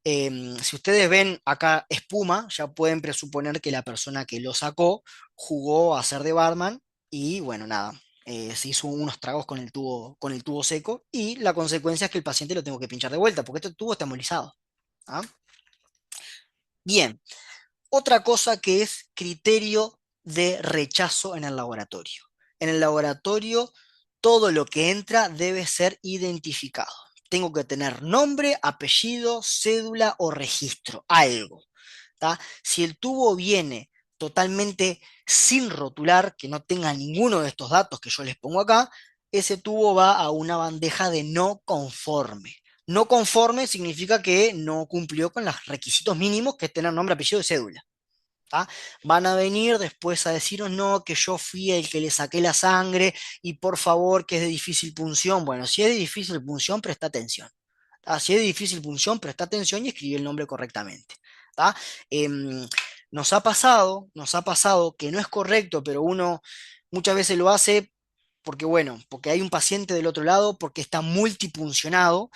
si ustedes ven acá espuma, ya pueden presuponer que la persona que lo sacó jugó a ser de barman y bueno, nada, se hizo unos tragos con el tubo seco y la consecuencia es que el paciente lo tengo que pinchar de vuelta porque este tubo está molizado. ¿Ah? Bien, otra cosa que es criterio de rechazo en el laboratorio. En el laboratorio, todo lo que entra debe ser identificado. Tengo que tener nombre, apellido, cédula o registro, algo. ¿Tá? Si el tubo viene totalmente sin rotular, que no tenga ninguno de estos datos que yo les pongo acá, ese tubo va a una bandeja de no conforme. No conforme significa que no cumplió con los requisitos mínimos que es tener nombre, apellido y cédula. ¿Tá? Van a venir después a decirnos, no, que yo fui el que le saqué la sangre y por favor que es de difícil punción. Bueno, si es de difícil punción, presta atención. ¿Tá? Si es de difícil punción, presta atención y escribe el nombre correctamente. ¿Tá? Em, nos ha pasado que no es correcto, pero uno muchas veces lo hace porque, bueno, porque hay un paciente del otro lado, porque está multipuncionado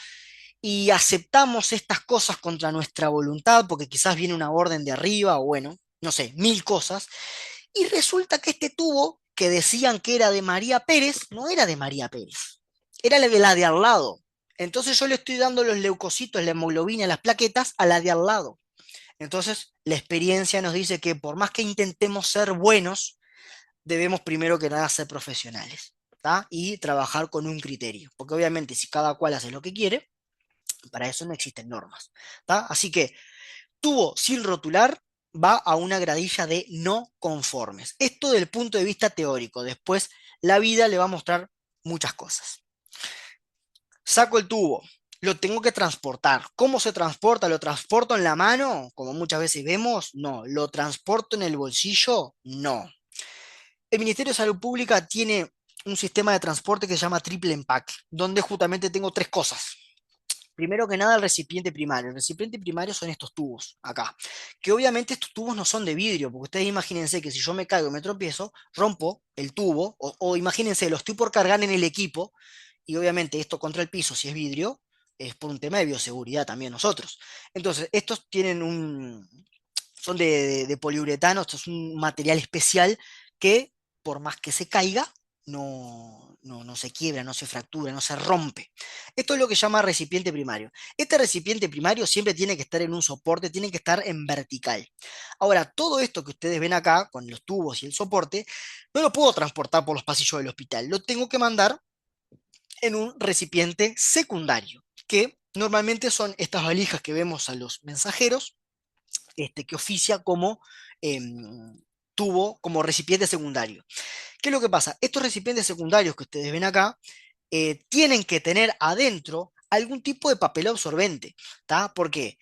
y aceptamos estas cosas contra nuestra voluntad, porque quizás viene una orden de arriba o bueno, no sé, mil cosas, y resulta que este tubo que decían que era de María Pérez, no era de María Pérez, era la de al lado. Entonces yo le estoy dando los leucocitos, la hemoglobina, las plaquetas a la de al lado. Entonces la experiencia nos dice que por más que intentemos ser buenos, debemos primero que nada ser profesionales. ¿Tá? Y trabajar con un criterio, porque obviamente si cada cual hace lo que quiere, para eso no existen normas. ¿Tá? Así que tubo sin rotular va a una gradilla de no conformes. Esto del punto de vista teórico. Después la vida le va a mostrar muchas cosas. Saco el tubo, lo tengo que transportar. ¿Cómo se transporta? ¿Lo transporto en la mano? Como muchas veces vemos, no. ¿Lo transporto en el bolsillo? No. El Ministerio de Salud Pública tiene un sistema de transporte que se llama triple empaque, donde justamente tengo tres cosas. Primero que nada, el recipiente primario. El recipiente primario son estos tubos acá, que obviamente estos tubos no son de vidrio, porque ustedes imagínense que si yo me caigo y me tropiezo, rompo el tubo, o imagínense, lo estoy por cargar en el equipo, y obviamente esto contra el piso, si es vidrio, es por un tema de bioseguridad también nosotros. Entonces, estos son de poliuretano, esto es un material especial que por más que se caiga, no se quiebra, no se fractura, no se rompe. Esto es lo que se llama recipiente primario. Este recipiente primario siempre tiene que estar en un soporte, tiene que estar en vertical. Ahora, todo esto que ustedes ven acá, con los tubos y el soporte, no lo puedo transportar por los pasillos del hospital, lo tengo que mandar en un recipiente secundario, que normalmente son estas valijas que vemos a los mensajeros, que oficia como tubo, como recipiente secundario. ¿Qué es lo que pasa? Estos recipientes secundarios que ustedes ven acá tienen que tener adentro algún tipo de papel absorbente. ¿Tá? ¿Por qué?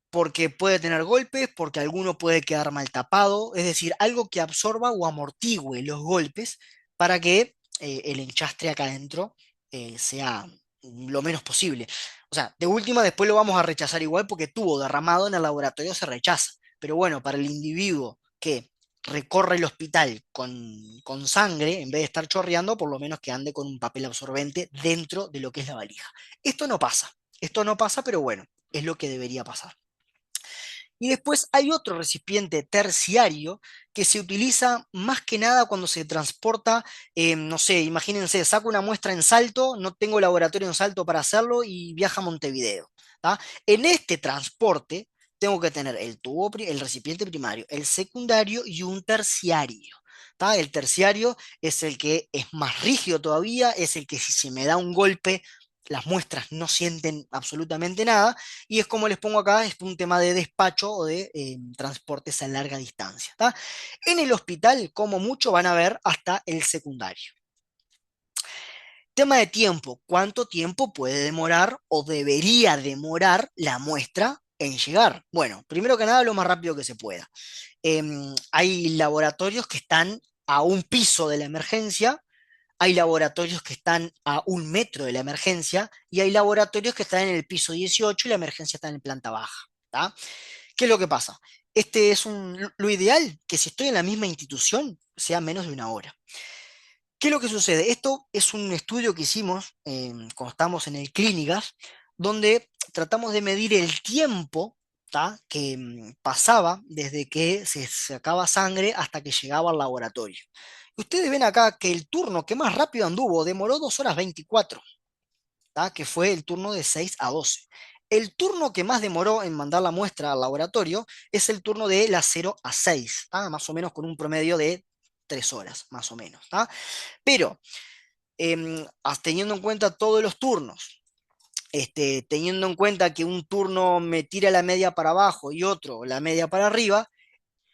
Porque puede tener golpes, porque alguno puede quedar mal tapado, es decir, algo que absorba o amortigüe los golpes para que el enchastre acá adentro sea lo menos posible. O sea, de última después lo vamos a rechazar igual porque tuvo derramado en el laboratorio se rechaza. Pero bueno, para el individuo que recorre el hospital con sangre, en vez de estar chorreando, por lo menos que ande con un papel absorbente dentro de lo que es la valija. Esto no pasa, pero bueno, es lo que debería pasar. Y después hay otro recipiente terciario que se utiliza más que nada cuando se transporta, no sé, imagínense, saco una muestra en Salto, no tengo laboratorio en Salto para hacerlo y viaja a Montevideo. ¿Tá? En este transporte tengo que tener el tubo, el recipiente primario, el secundario y un terciario. ¿Tá? El terciario es el que es más rígido todavía, es el que si se me da un golpe, las muestras no sienten absolutamente nada y es como les pongo acá, es un tema de despacho o de transportes a larga distancia. ¿Tá? En el hospital, como mucho, van a ver hasta el secundario. Tema de tiempo, ¿cuánto tiempo puede demorar o debería demorar la muestra en llegar? Bueno, primero que nada, lo más rápido que se pueda. Hay laboratorios que están a un piso de la emergencia, hay laboratorios que están a 1 metro de la emergencia y hay laboratorios que están en el piso 18 y la emergencia está en planta baja. ¿Tá? ¿Qué es lo que pasa? Este es lo ideal, que si estoy en la misma institución, sea menos de 1 hora. ¿Qué es lo que sucede? Esto es un estudio que hicimos cuando estábamos en el Clínicas, donde tratamos de medir el tiempo, ¿tá? Que pasaba desde que se sacaba sangre hasta que llegaba al laboratorio. Y ustedes ven acá que el turno que más rápido anduvo demoró 2 horas 24, ¿tá? Que fue el turno de 6 a 12. El turno que más demoró en mandar la muestra al laboratorio es el turno de las 0 a 6, ¿tá? Más o menos con un promedio de 3 horas, más o menos. ¿Tá? Pero teniendo en cuenta todos los turnos, teniendo en cuenta que un turno me tira la media para abajo y otro la media para arriba,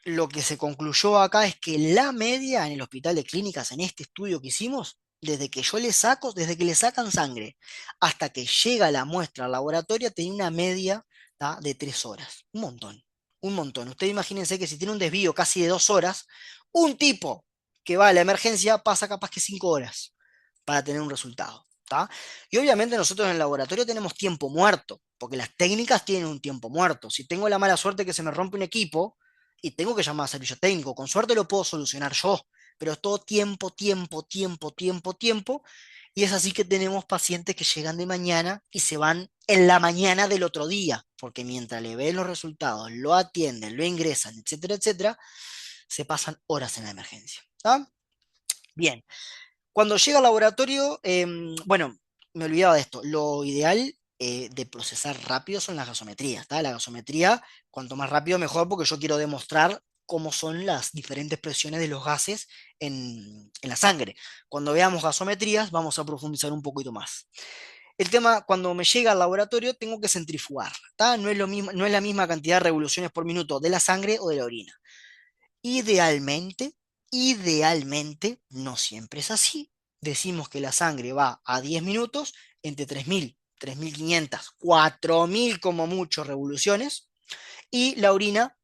lo que se concluyó acá es que la media en el hospital de clínicas, en este estudio que hicimos, desde que yo le saco, desde que le sacan sangre hasta que llega la muestra al laboratorio, tenía una media, ¿tá? De 3 horas. Un montón, un montón. Ustedes imagínense que si tiene un desvío casi de 2 horas, un tipo que va a la emergencia pasa capaz que 5 horas para tener un resultado. ¿Tá? Y obviamente nosotros en el laboratorio tenemos tiempo muerto, porque las técnicas tienen un tiempo muerto. Si tengo la mala suerte que se me rompe un equipo, y tengo que llamar a servicio técnico. Con suerte lo puedo solucionar yo, pero es todo tiempo, tiempo, tiempo, tiempo, tiempo. Y es así que tenemos pacientes que llegan de mañana y se van en la mañana del otro día, porque mientras le ven los resultados, lo atienden, lo ingresan, etcétera, etcétera, se pasan horas en la emergencia. ¿Tá? Bien, cuando llega al laboratorio, bueno, me olvidaba de esto, lo ideal de procesar rápido son las gasometrías, ¿tá? La gasometría, cuanto más rápido mejor, porque yo quiero demostrar cómo son las diferentes presiones de los gases en la sangre. Cuando veamos gasometrías, vamos a profundizar un poquito más. El tema, cuando me llega al laboratorio, tengo que centrifugar, ¿tá? No es lo mismo, no es la misma cantidad de revoluciones por minuto de la sangre o de la orina. Idealmente, idealmente, no siempre es así. Decimos que la sangre va a 10 minutos entre 3.000, 3.500, 4.000 como mucho revoluciones y la orina,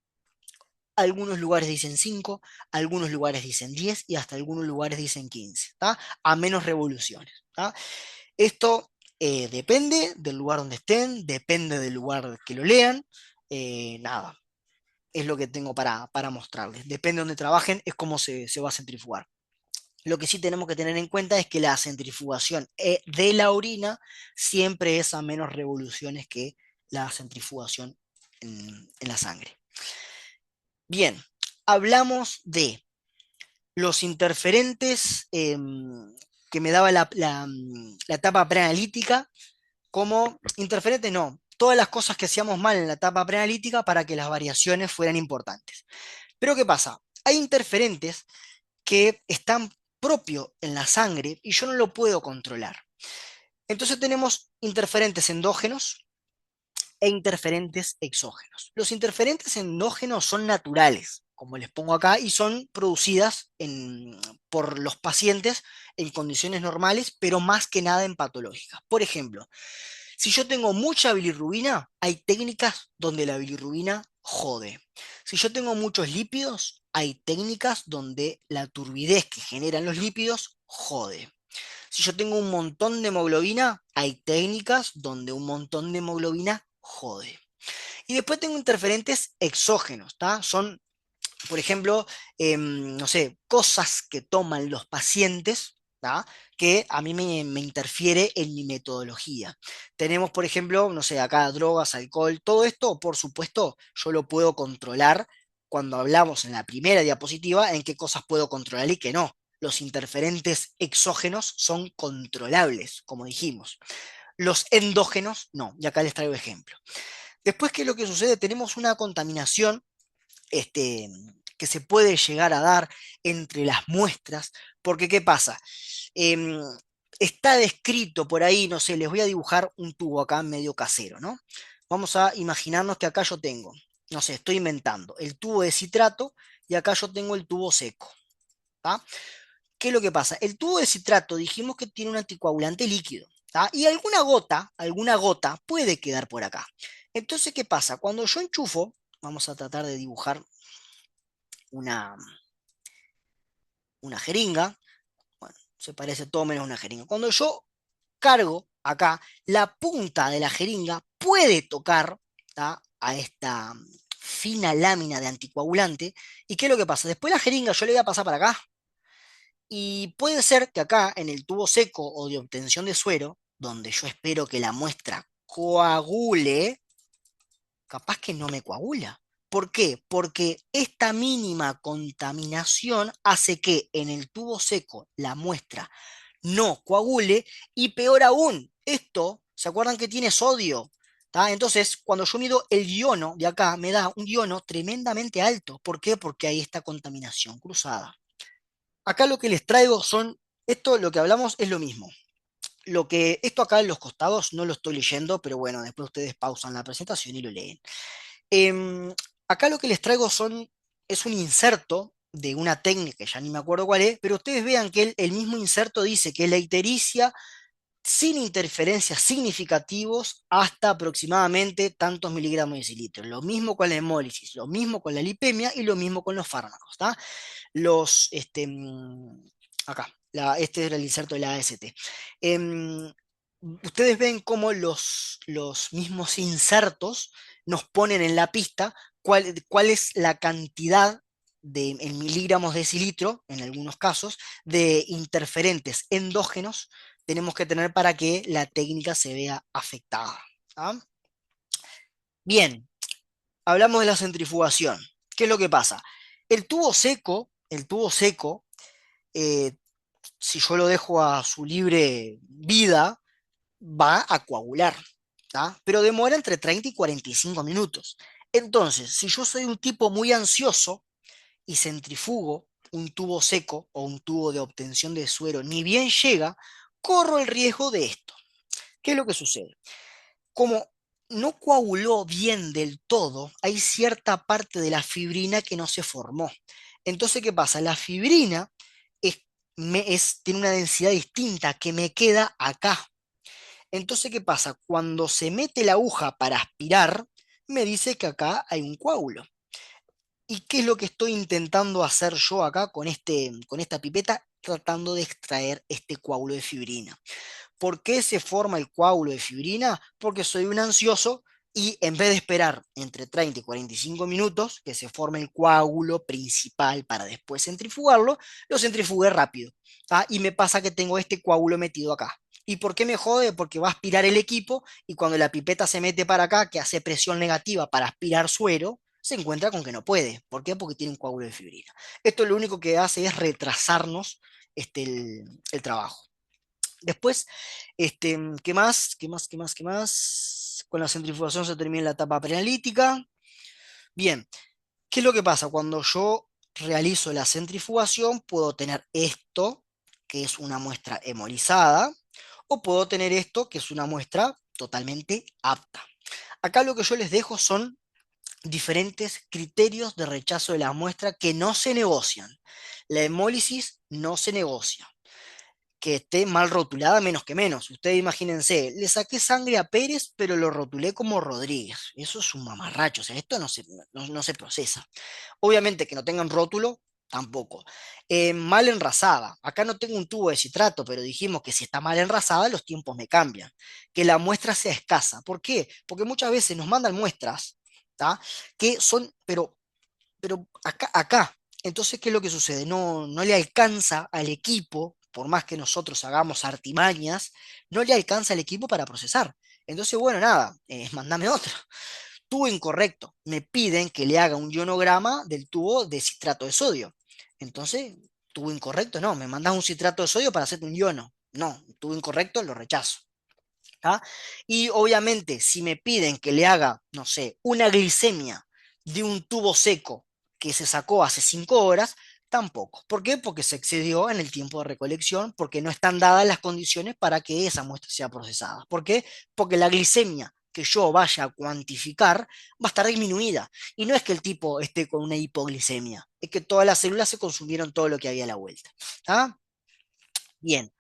algunos lugares dicen 5, algunos lugares dicen 10 y hasta algunos lugares dicen 15, ¿tá? A menos revoluciones, ¿tá? Esto depende del lugar donde estén, depende del lugar que lo lean, nada, es lo que tengo para mostrarles. Depende de donde trabajen, es como se va a centrifugar. Lo que sí tenemos que tener en cuenta es que la centrifugación de la orina siempre es a menos revoluciones que la centrifugación en la sangre. Bien, hablamos de los interferentes que me daba la etapa preanalítica como interferentes, no. Todas las cosas que hacíamos mal en la etapa preanalítica para que las variaciones fueran importantes. Pero ¿qué pasa? Hay interferentes que están propios en la sangre y yo no lo puedo controlar. Entonces tenemos interferentes endógenos e interferentes exógenos. Los interferentes endógenos son naturales, como les pongo acá, y son producidas por los pacientes en condiciones normales, pero más que nada en patológicas. Por ejemplo, si yo tengo mucha bilirrubina, hay técnicas donde la bilirrubina jode. Si yo tengo muchos lípidos, hay técnicas donde la turbidez que generan los lípidos jode. Si yo tengo un montón de hemoglobina, hay técnicas donde un montón de hemoglobina jode. Y después tengo interferentes exógenos, ¿tá? Son, por ejemplo, no sé, cosas que toman los pacientes, ¿tá? Que a mí me interfiere en mi metodología. Tenemos, por ejemplo, no sé, acá drogas, alcohol, todo esto, por supuesto, yo lo puedo controlar cuando hablamos en la primera diapositiva en qué cosas puedo controlar y qué no. Los interferentes exógenos son controlables, como dijimos. Los endógenos, no. Y acá les traigo ejemplo. Después, ¿qué es lo que sucede? Tenemos una contaminación este, que se puede llegar a dar entre las muestras, porque ¿qué pasa? Em, Está descrito por ahí, no sé, les voy a dibujar un tubo acá medio casero, ¿no? Vamos a imaginarnos que acá yo tengo, no sé, estoy inventando, el tubo de citrato y acá yo tengo el tubo seco, ¿tá? ¿Qué es lo que pasa? El tubo de citrato dijimos que tiene un anticoagulante líquido, ¿tá? Y alguna gota puede quedar por acá. Entonces, ¿qué pasa? Cuando yo enchufo, vamos a tratar de dibujar una, una jeringa, bueno, se parece todo menos a una jeringa. Cuando yo cargo acá, la punta de la jeringa puede tocar, ¿tá? A esta fina lámina de anticoagulante. ¿Y qué es lo que pasa? Después la jeringa yo le voy a pasar para acá. Y puede ser que acá, en el tubo seco o de obtención de suero, donde yo espero que la muestra coagule, capaz que no me coagula. ¿Por qué? Porque esta mínima contaminación hace que en el tubo seco la muestra no coagule y peor aún, esto, ¿se acuerdan que tiene sodio? ¿Tá? Entonces, cuando yo mido el iono de acá, me da un iono tremendamente alto. ¿Por qué? Porque hay esta contaminación cruzada. Acá lo que les traigo son, esto lo que hablamos es lo mismo. Esto acá en los costados no lo estoy leyendo, pero bueno, después ustedes pausan la presentación y lo leen. Em, Acá lo que les traigo es un inserto de una técnica, ya ni me acuerdo cuál es, pero ustedes vean que el mismo inserto dice que la ictericia sin interferencias significativos hasta aproximadamente tantos miligramos de decilitro. Lo mismo con la hemólisis, lo mismo con la lipemia y lo mismo con los fármacos, ¿tá? Los, acá, este era el inserto de la AST. Em, Ustedes ven cómo los mismos insertos nos ponen en la pista cuál es la cantidad en miligramos de decilitro, en algunos casos, de interferentes endógenos tenemos que tener para que la técnica se vea afectada. ¿Ah? Bien, hablamos de la centrifugación. ¿Qué es lo que pasa? El tubo seco, eh, si yo lo dejo a su libre vida, va a coagular, ¿tá? Pero demora entre 30 y 45 minutos. Entonces, si yo soy un tipo muy ansioso y centrifugo un tubo seco o un tubo de obtención de suero, ni bien llega, corro el riesgo de esto. ¿Qué es lo que sucede? Como no coaguló bien del todo, hay cierta parte de la fibrina que no se formó. Entonces, ¿qué pasa? La fibrina es, tiene una densidad distinta que me queda acá. Entonces, ¿qué pasa? Cuando se mete la aguja para aspirar, me dice que acá hay un coágulo. ¿Y qué es lo que estoy intentando hacer yo acá con esta pipeta? Tratando de extraer este coágulo de fibrina. ¿Por qué se forma el coágulo de fibrina? Porque soy un ansioso y en vez de esperar entre 30 y 45 minutos que se forme el coágulo principal para después centrifugarlo, lo centrifugué rápido. ¿Tá? Y me pasa que tengo este coágulo metido acá. ¿Y por qué me jode? Porque va a aspirar el equipo y cuando la pipeta se mete para acá, que hace presión negativa para aspirar suero, se encuentra con que no puede. ¿Por qué? Porque tiene un coágulo de fibrina. Esto lo único que hace es retrasarnos el trabajo. Después, ¿qué más? ¿Qué más? ¿Qué más? ¿Qué más? Con la centrifugación se termina la etapa preanalítica. Bien, ¿qué es lo que pasa? Cuando yo realizo la centrifugación, puedo tener esto, que es una muestra hemolizada, o puedo tener esto, que es una muestra totalmente apta. Acá lo que yo les dejo son diferentes criterios de rechazo de la muestra que no se negocian. La hemólisis no se negocia. Que esté mal rotulada, menos que menos. Ustedes imagínense, le saqué sangre a Pérez, pero lo rotulé como Rodríguez. Eso es un mamarracho, o sea, esto no se procesa. Obviamente que no tengan rótulo, tampoco. Mal enrasada. Acá no tengo un tubo de citrato, pero dijimos que si está mal enrasada, los tiempos me cambian. Que la muestra sea escasa. ¿Por qué? Porque muchas veces nos mandan muestras, ¿tá? Que son, pero acá. Entonces, ¿qué es lo que sucede? No le alcanza al equipo, por más que nosotros hagamos artimañas, no le alcanza al equipo para procesar. Entonces, bueno, nada, mándame otro. Tubo incorrecto. Me piden que le haga un ionograma del tubo de citrato de sodio. Entonces, tubo incorrecto, no, me mandas un citrato de sodio para hacerte un iono. No, tubo incorrecto, lo rechazo. ¿Tá? Y obviamente, si me piden que le haga, no sé, una glicemia de un tubo seco que se sacó hace 5 horas, tampoco. ¿Por qué? Porque se excedió en el tiempo de recolección, porque no están dadas las condiciones para que esa muestra sea procesada. ¿Por qué? Porque la glicemia que yo vaya a cuantificar va a estar disminuida. Y no es que el tipo esté con una hipoglicemia, es que todas las células se consumieron todo lo que había a la vuelta. ¿Tá? Bien.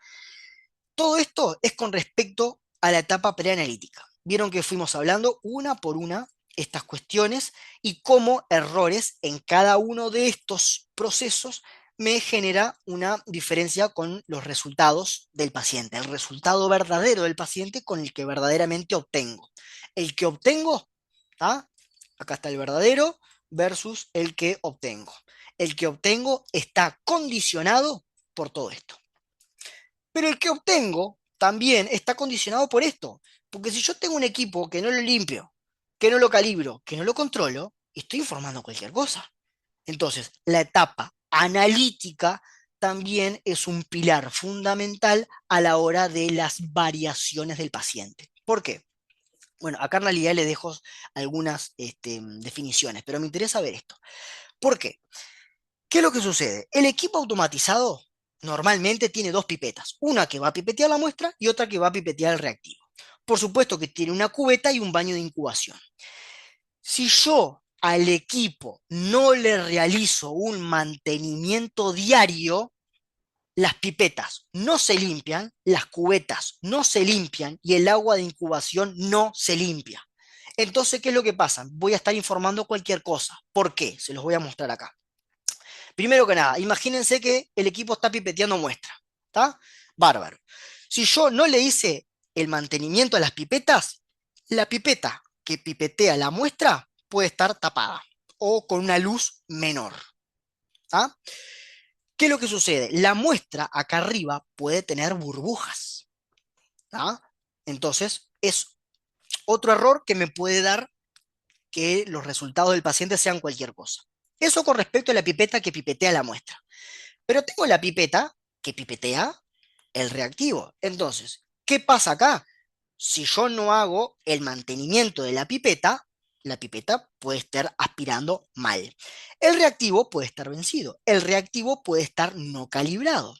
Todo esto es con respecto a la etapa preanalítica. Vieron que fuimos hablando una por una estas cuestiones y cómo errores en cada uno de estos procesos me genera una diferencia con los resultados del paciente, el resultado verdadero del paciente con el que verdaderamente obtengo. El que obtengo, ¿tá? Acá está el verdadero versus el que obtengo. El que obtengo está condicionado por todo esto. Pero el que obtengo también está condicionado por esto. Porque si yo tengo un equipo que no lo limpio, que no lo calibro, que no lo controlo, estoy informando cualquier cosa. Entonces, la etapa analítica también es un pilar fundamental a la hora de las variaciones del paciente. ¿Por qué? Bueno, acá en realidad le dejo algunas definiciones, pero me interesa ver esto. ¿Por qué? ¿Qué es lo que sucede? El equipo automatizado normalmente tiene dos pipetas, una que va a pipetear la muestra y otra que va a pipetear el reactivo. Por supuesto que tiene una cubeta y un baño de incubación. Si yo al equipo no le realizo un mantenimiento diario, las pipetas no se limpian, las cubetas no se limpian y el agua de incubación no se limpia. Entonces, ¿qué es lo que pasa? Voy a estar informando cualquier cosa. ¿Por qué? Se los voy a mostrar acá. Primero que nada, imagínense que el equipo está pipeteando muestra. ¿Está? Bárbaro. Si yo no le hice el mantenimiento a las pipetas, la pipeta que pipetea la muestra puede estar tapada o con una luz menor. ¿Tá? ¿Qué es lo que sucede? La muestra acá arriba puede tener burbujas. ¿Tá? Entonces, es otro error que me puede dar que los resultados del paciente sean cualquier cosa. Eso con respecto a la pipeta que pipetea la muestra. Pero tengo la pipeta que pipetea el reactivo. Entonces, ¿qué pasa acá? Si yo no hago el mantenimiento de la pipeta puede estar aspirando mal. El reactivo puede estar vencido. El reactivo puede estar no calibrado.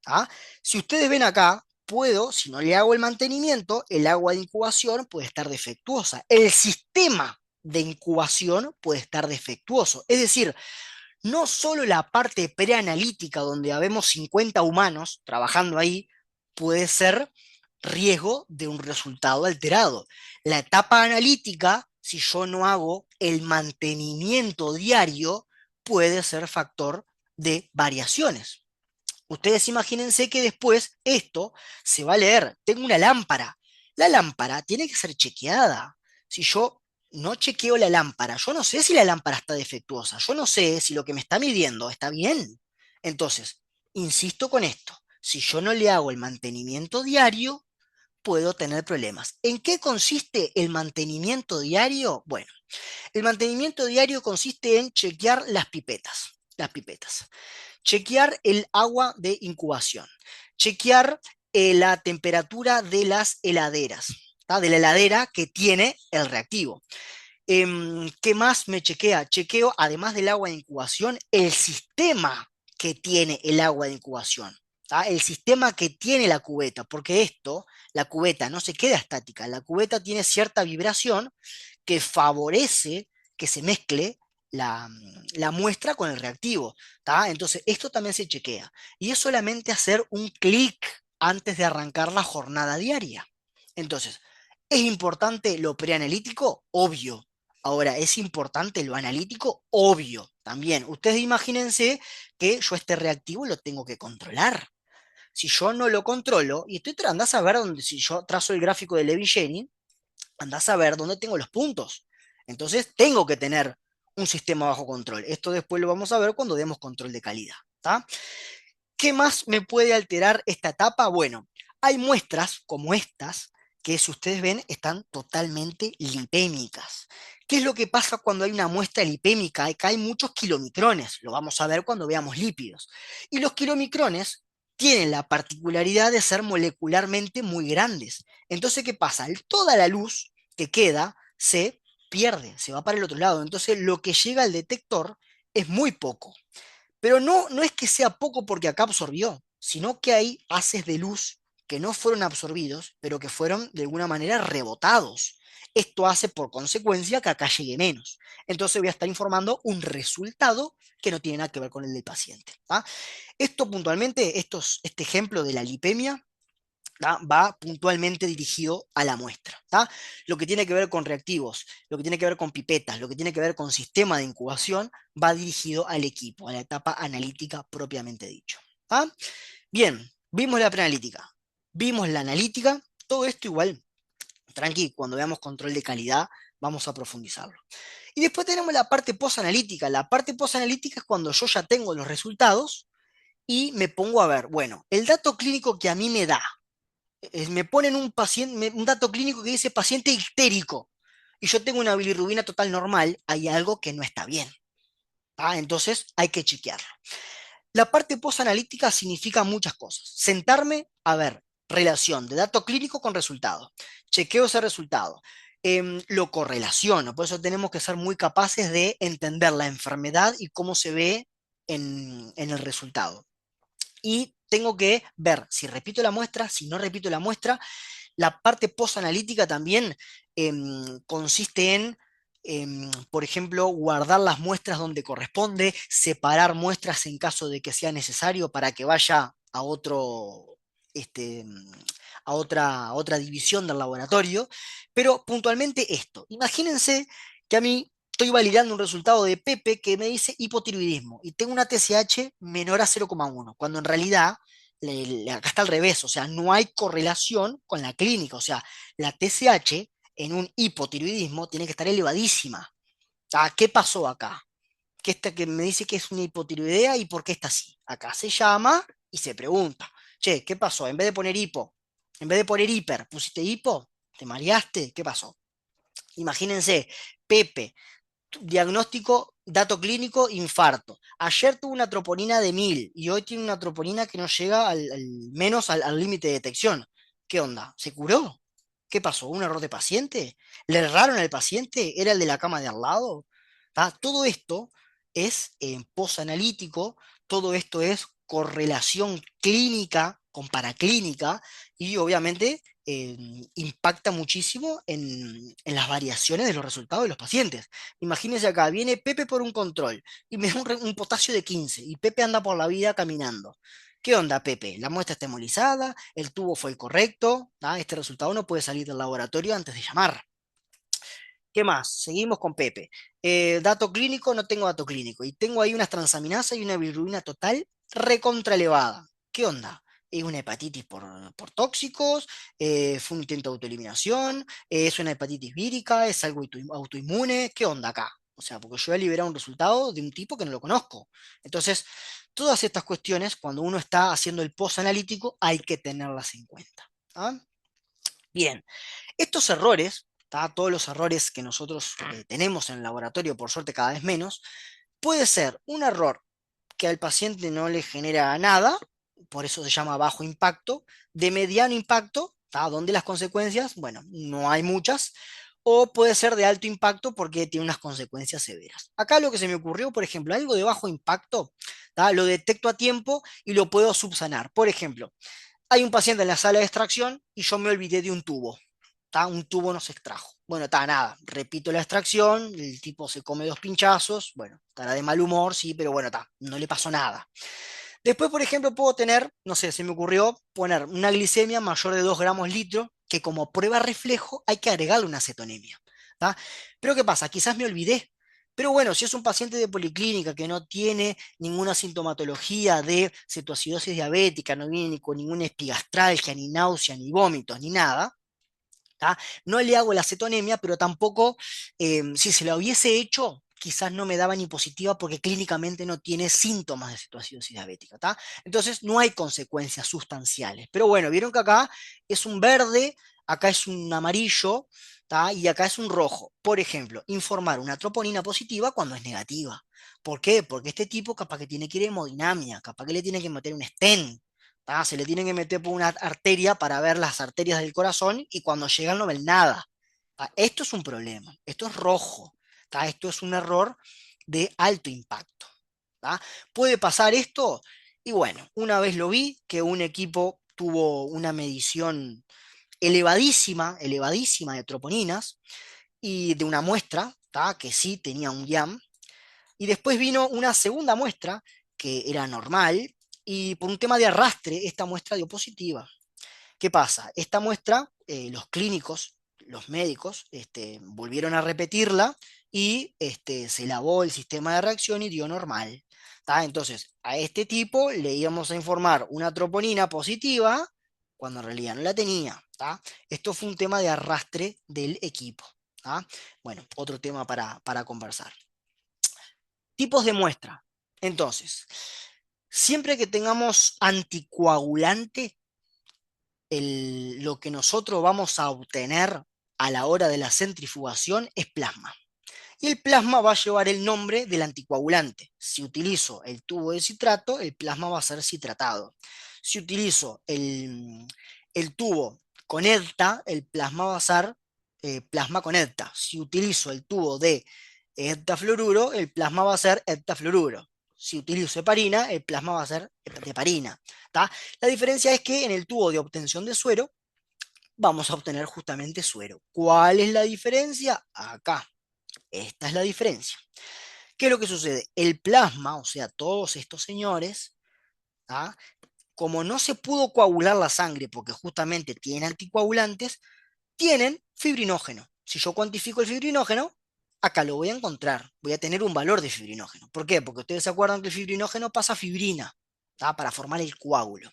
¿Ah? Si ustedes ven acá, puedo, si no le hago el mantenimiento, el agua de incubación puede estar defectuosa. El sistema de incubación puede estar defectuoso. Es decir, no solo la parte preanalítica donde habemos 50 humanos trabajando ahí puede ser riesgo de un resultado alterado. La etapa analítica, si yo no hago el mantenimiento diario, puede ser factor de variaciones. Ustedes imagínense que después esto se va a leer. Tengo una lámpara. La lámpara tiene que ser chequeada. Si yo no chequeo la lámpara, yo no sé si la lámpara está defectuosa. Yo no sé si lo que me está midiendo está bien. Entonces, insisto con esto. Si yo no le hago el mantenimiento diario, puedo tener problemas. ¿En qué consiste el mantenimiento diario? Bueno, el mantenimiento diario consiste en chequear las pipetas. Las pipetas chequear el agua de incubación, chequear la temperatura de las heladeras, ¿tá? De la heladera que tiene el reactivo. ¿Qué más me chequea? Chequeo, además del agua de incubación, el sistema que tiene el agua de incubación. ¿Tá? El sistema que tiene la cubeta, porque esto, la cubeta no se queda estática, la cubeta tiene cierta vibración que favorece que se mezcle la muestra con el reactivo. ¿Tá? Entonces, esto también se chequea. Y es solamente hacer un clic antes de arrancar la jornada diaria. Entonces, ¿es importante lo preanalítico? Obvio. Ahora, ¿es importante lo analítico? Obvio, también. Ustedes imagínense que yo este reactivo lo tengo que controlar. Si yo no lo controlo, y andás a ver dónde, si yo trazo el gráfico de Levy-Shannon, andás a ver dónde tengo los puntos. Entonces, tengo que tener un sistema bajo control. Esto después lo vamos a ver cuando demos control de calidad. ¿Tá? ¿Qué más me puede alterar esta etapa? Bueno, hay muestras como estas que, si ustedes ven, están totalmente lipémicas. ¿Qué es lo que pasa cuando hay una muestra lipémica? Acá hay muchos kilomicrones, lo vamos a ver cuando veamos lípidos. Y los kilomicrones tienen la particularidad de ser molecularmente muy grandes. Entonces, ¿qué pasa? Toda la luz que queda se pierde, se va para el otro lado. Entonces, lo que llega al detector es muy poco. Pero no es que sea poco porque acá absorbió, sino que hay haces de luz que no fueron absorbidos, pero que fueron de alguna manera rebotados. Esto hace por consecuencia que acá llegue menos. Entonces voy a estar informando un resultado que no tiene nada que ver con el del paciente. ¿Tá? Esto puntualmente, este ejemplo de la lipemia, ¿tá? Va puntualmente dirigido a la muestra. ¿Tá? Lo que tiene que ver con reactivos, lo que tiene que ver con pipetas, lo que tiene que ver con sistema de incubación, va dirigido al equipo, a la etapa analítica propiamente dicho. ¿Tá? Bien, vimos la preanalítica, vimos la analítica, todo esto igual, tranqui, cuando veamos control de calidad, vamos a profundizarlo. Y después tenemos la parte posanalítica. La parte posanalítica es cuando yo ya tengo los resultados y me pongo a ver, bueno, el dato clínico que a mí me da, me ponen un paciente, un dato clínico que dice paciente histérico y yo tengo una bilirrubina total normal, hay algo que no está bien. ¿Tá? Entonces hay que chequearlo. La parte posanalítica significa muchas cosas. Sentarme a ver relación de dato clínico con resultado. Chequeo ese resultado. Lo correlaciono. Por eso tenemos que ser muy capaces de entender la enfermedad y cómo se ve en el resultado. Y tengo que ver si repito la muestra, si no repito la muestra. La parte posanalítica también consiste en, por ejemplo, guardar las muestras donde corresponde, separar muestras en caso de que sea necesario para que vaya a otro, este, a otra división del laboratorio. Pero puntualmente esto. Imagínense que a mí estoy validando un resultado de Pepe que me dice hipotiroidismo y tengo una TSH menor a 0,1, cuando en realidad acá está al revés, o sea, no hay correlación con la clínica, o sea, la TSH en un hipotiroidismo tiene que estar elevadísima. Ah, ¿qué pasó acá? Que esta que me dice que es una hipotiroidea y por qué está así. Acá se llama y se pregunta, che, ¿qué pasó? En vez de poner hipo, en vez de poner hiper, ¿pusiste hipo? ¿Te mareaste? ¿Qué pasó? Imagínense, Pepe, diagnóstico, dato clínico, infarto. Ayer tuvo una troponina de 1000 y hoy tiene una troponina que no llega menos al límite de detección. ¿Qué onda? ¿Se curó? ¿Qué pasó? ¿Un error de paciente? ¿Le erraron al paciente? ¿Era el de la cama de al lado? ¿Tá? Todo esto es posanalítico, todo esto es correlación clínica con paraclínica y obviamente impacta muchísimo en las variaciones de los resultados de los pacientes. Imagínense acá, viene Pepe por un control y me da un potasio de 15 y Pepe anda por la vida caminando. ¿Qué onda, Pepe? La muestra está hemolizada, el tubo fue el correcto, ¿tá? Este resultado no puede salir del laboratorio antes de llamar. ¿Qué más? Seguimos con Pepe. Dato clínico, no tengo dato clínico. Y tengo ahí unas transaminasas y una bilirrubina total recontra elevada. ¿Qué onda? ¿Es una hepatitis por tóxicos? ¿Fue un intento de autoeliminación? ¿Es una hepatitis vírica? ¿Es algo autoinmune? ¿Qué onda acá? O sea, porque yo voy a liberar un resultado de un tipo que no lo conozco. Entonces, todas estas cuestiones, cuando uno está haciendo el post analítico, hay que tenerlas en cuenta. ¿Ah? Bien, estos errores, ¿tá? Todos los errores que nosotros tenemos en el laboratorio, por suerte cada vez menos, puede ser un error que al paciente no le genera nada, por eso se llama bajo impacto, de mediano impacto, ¿tá? Donde las consecuencias, bueno, no hay muchas, o puede ser de alto impacto porque tiene unas consecuencias severas. Acá lo que se me ocurrió, por ejemplo, algo de bajo impacto, ¿tá? Lo detecto a tiempo y lo puedo subsanar. Por ejemplo, hay un paciente en la sala de extracción y yo me olvidé de un tubo. ¿Tá? Un tubo no se extrajo. Bueno, está nada. Repito la extracción, el tipo se come dos pinchazos. Bueno, estará de mal humor, sí, pero bueno, está. No le pasó nada. Después, por ejemplo, puedo tener, no sé, se me ocurrió poner una glicemia mayor de 2 gramos litro, que como prueba reflejo hay que agregarle una cetonemia. ¿Tá? Pero ¿qué pasa? Quizás me olvidé. Pero bueno, si es un paciente de policlínica que no tiene ninguna sintomatología de cetoacidosis diabética, no viene ni con ninguna epigastralgia, ni náusea, ni vómitos, ni nada, ¿tá? No le hago la cetonemia, pero tampoco, si se la hubiese hecho, quizás no me daba ni positiva porque clínicamente no tiene síntomas de cetoacidosis diabética, ¿tá? Entonces no hay consecuencias sustanciales. Pero bueno, vieron que acá es un verde, acá es un amarillo, ¿tá? Y acá es un rojo. Por ejemplo, informar una troponina positiva cuando es negativa. ¿Por qué? Porque este tipo capaz que tiene que ir a hemodinamia, capaz que le tiene que meter un stent, se le tienen que meter por una arteria para ver las arterias del corazón y cuando llegan no ven nada. Esto es un problema, esto es rojo, esto es un error de alto impacto. ¿Tá? ¿Puede pasar esto? Y bueno, una vez lo vi que un equipo tuvo una medición elevadísima, elevadísima de troponinas y de una muestra, ¿tá? Que sí tenía un YAM, y después vino una segunda muestra que era normal y por un tema de arrastre esta muestra dio positiva. ¿Qué pasa? Esta muestra, los clínicos, los médicos, volvieron a repetirla y se lavó el sistema de reacción y dio normal. ¿Tá? Entonces, a este tipo le íbamos a informar una troponina positiva cuando en realidad no la tenía. ¿Tá? Esto fue un tema de arrastre del equipo. ¿Tá? Bueno, otro tema para conversar. Tipos de muestra. Entonces, siempre que tengamos anticoagulante, lo que nosotros vamos a obtener a la hora de la centrifugación es plasma. Y el plasma va a llevar el nombre del anticoagulante. Si utilizo el tubo de citrato, el plasma va a ser citratado. Si utilizo el tubo con EDTA, el plasma va a ser plasma con EDTA. Si utilizo el tubo de heptafluoruro, el plasma va a ser heptafluoruro. Si utilizo heparina, el plasma va a ser heparina. ¿Tá? La diferencia es que en el tubo de obtención de suero vamos a obtener justamente suero. ¿Cuál es la diferencia? Acá. Esta es la diferencia. ¿Qué es lo que sucede? El plasma, o sea, todos estos señores, ¿tá? Como no se pudo coagular la sangre porque justamente tienen anticoagulantes, tienen fibrinógeno. Si yo cuantifico el fibrinógeno, acá lo voy a encontrar. Voy a tener un valor de fibrinógeno. ¿Por qué? Porque ustedes se acuerdan que el fibrinógeno pasa a fibrina, ¿tá? Para formar el coágulo.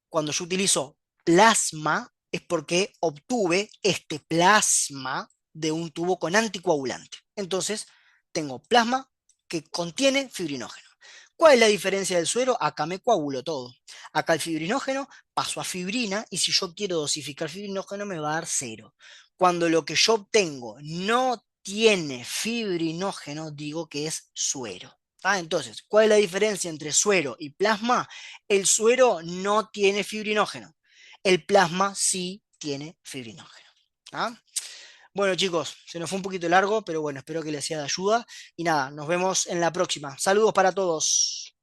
Cuando yo utilizo plasma, es porque obtuve este plasma de un tubo con anticoagulante. Entonces, tengo plasma que contiene fibrinógeno. ¿Cuál es la diferencia del suero? Acá me coagulo todo. Acá el fibrinógeno paso a fibrina y si yo quiero dosificar fibrinógeno me va a dar cero. Cuando lo que yo obtengo no tiene fibrinógeno, digo que es suero. ¿Tá? Entonces, ¿cuál es la diferencia entre suero y plasma? El suero no tiene fibrinógeno. El plasma sí tiene fibrinógeno. ¿Ah? Bueno, chicos, se nos fue un poquito largo, pero bueno, espero que les sea de ayuda. Y nada, nos vemos en la próxima. Saludos para todos.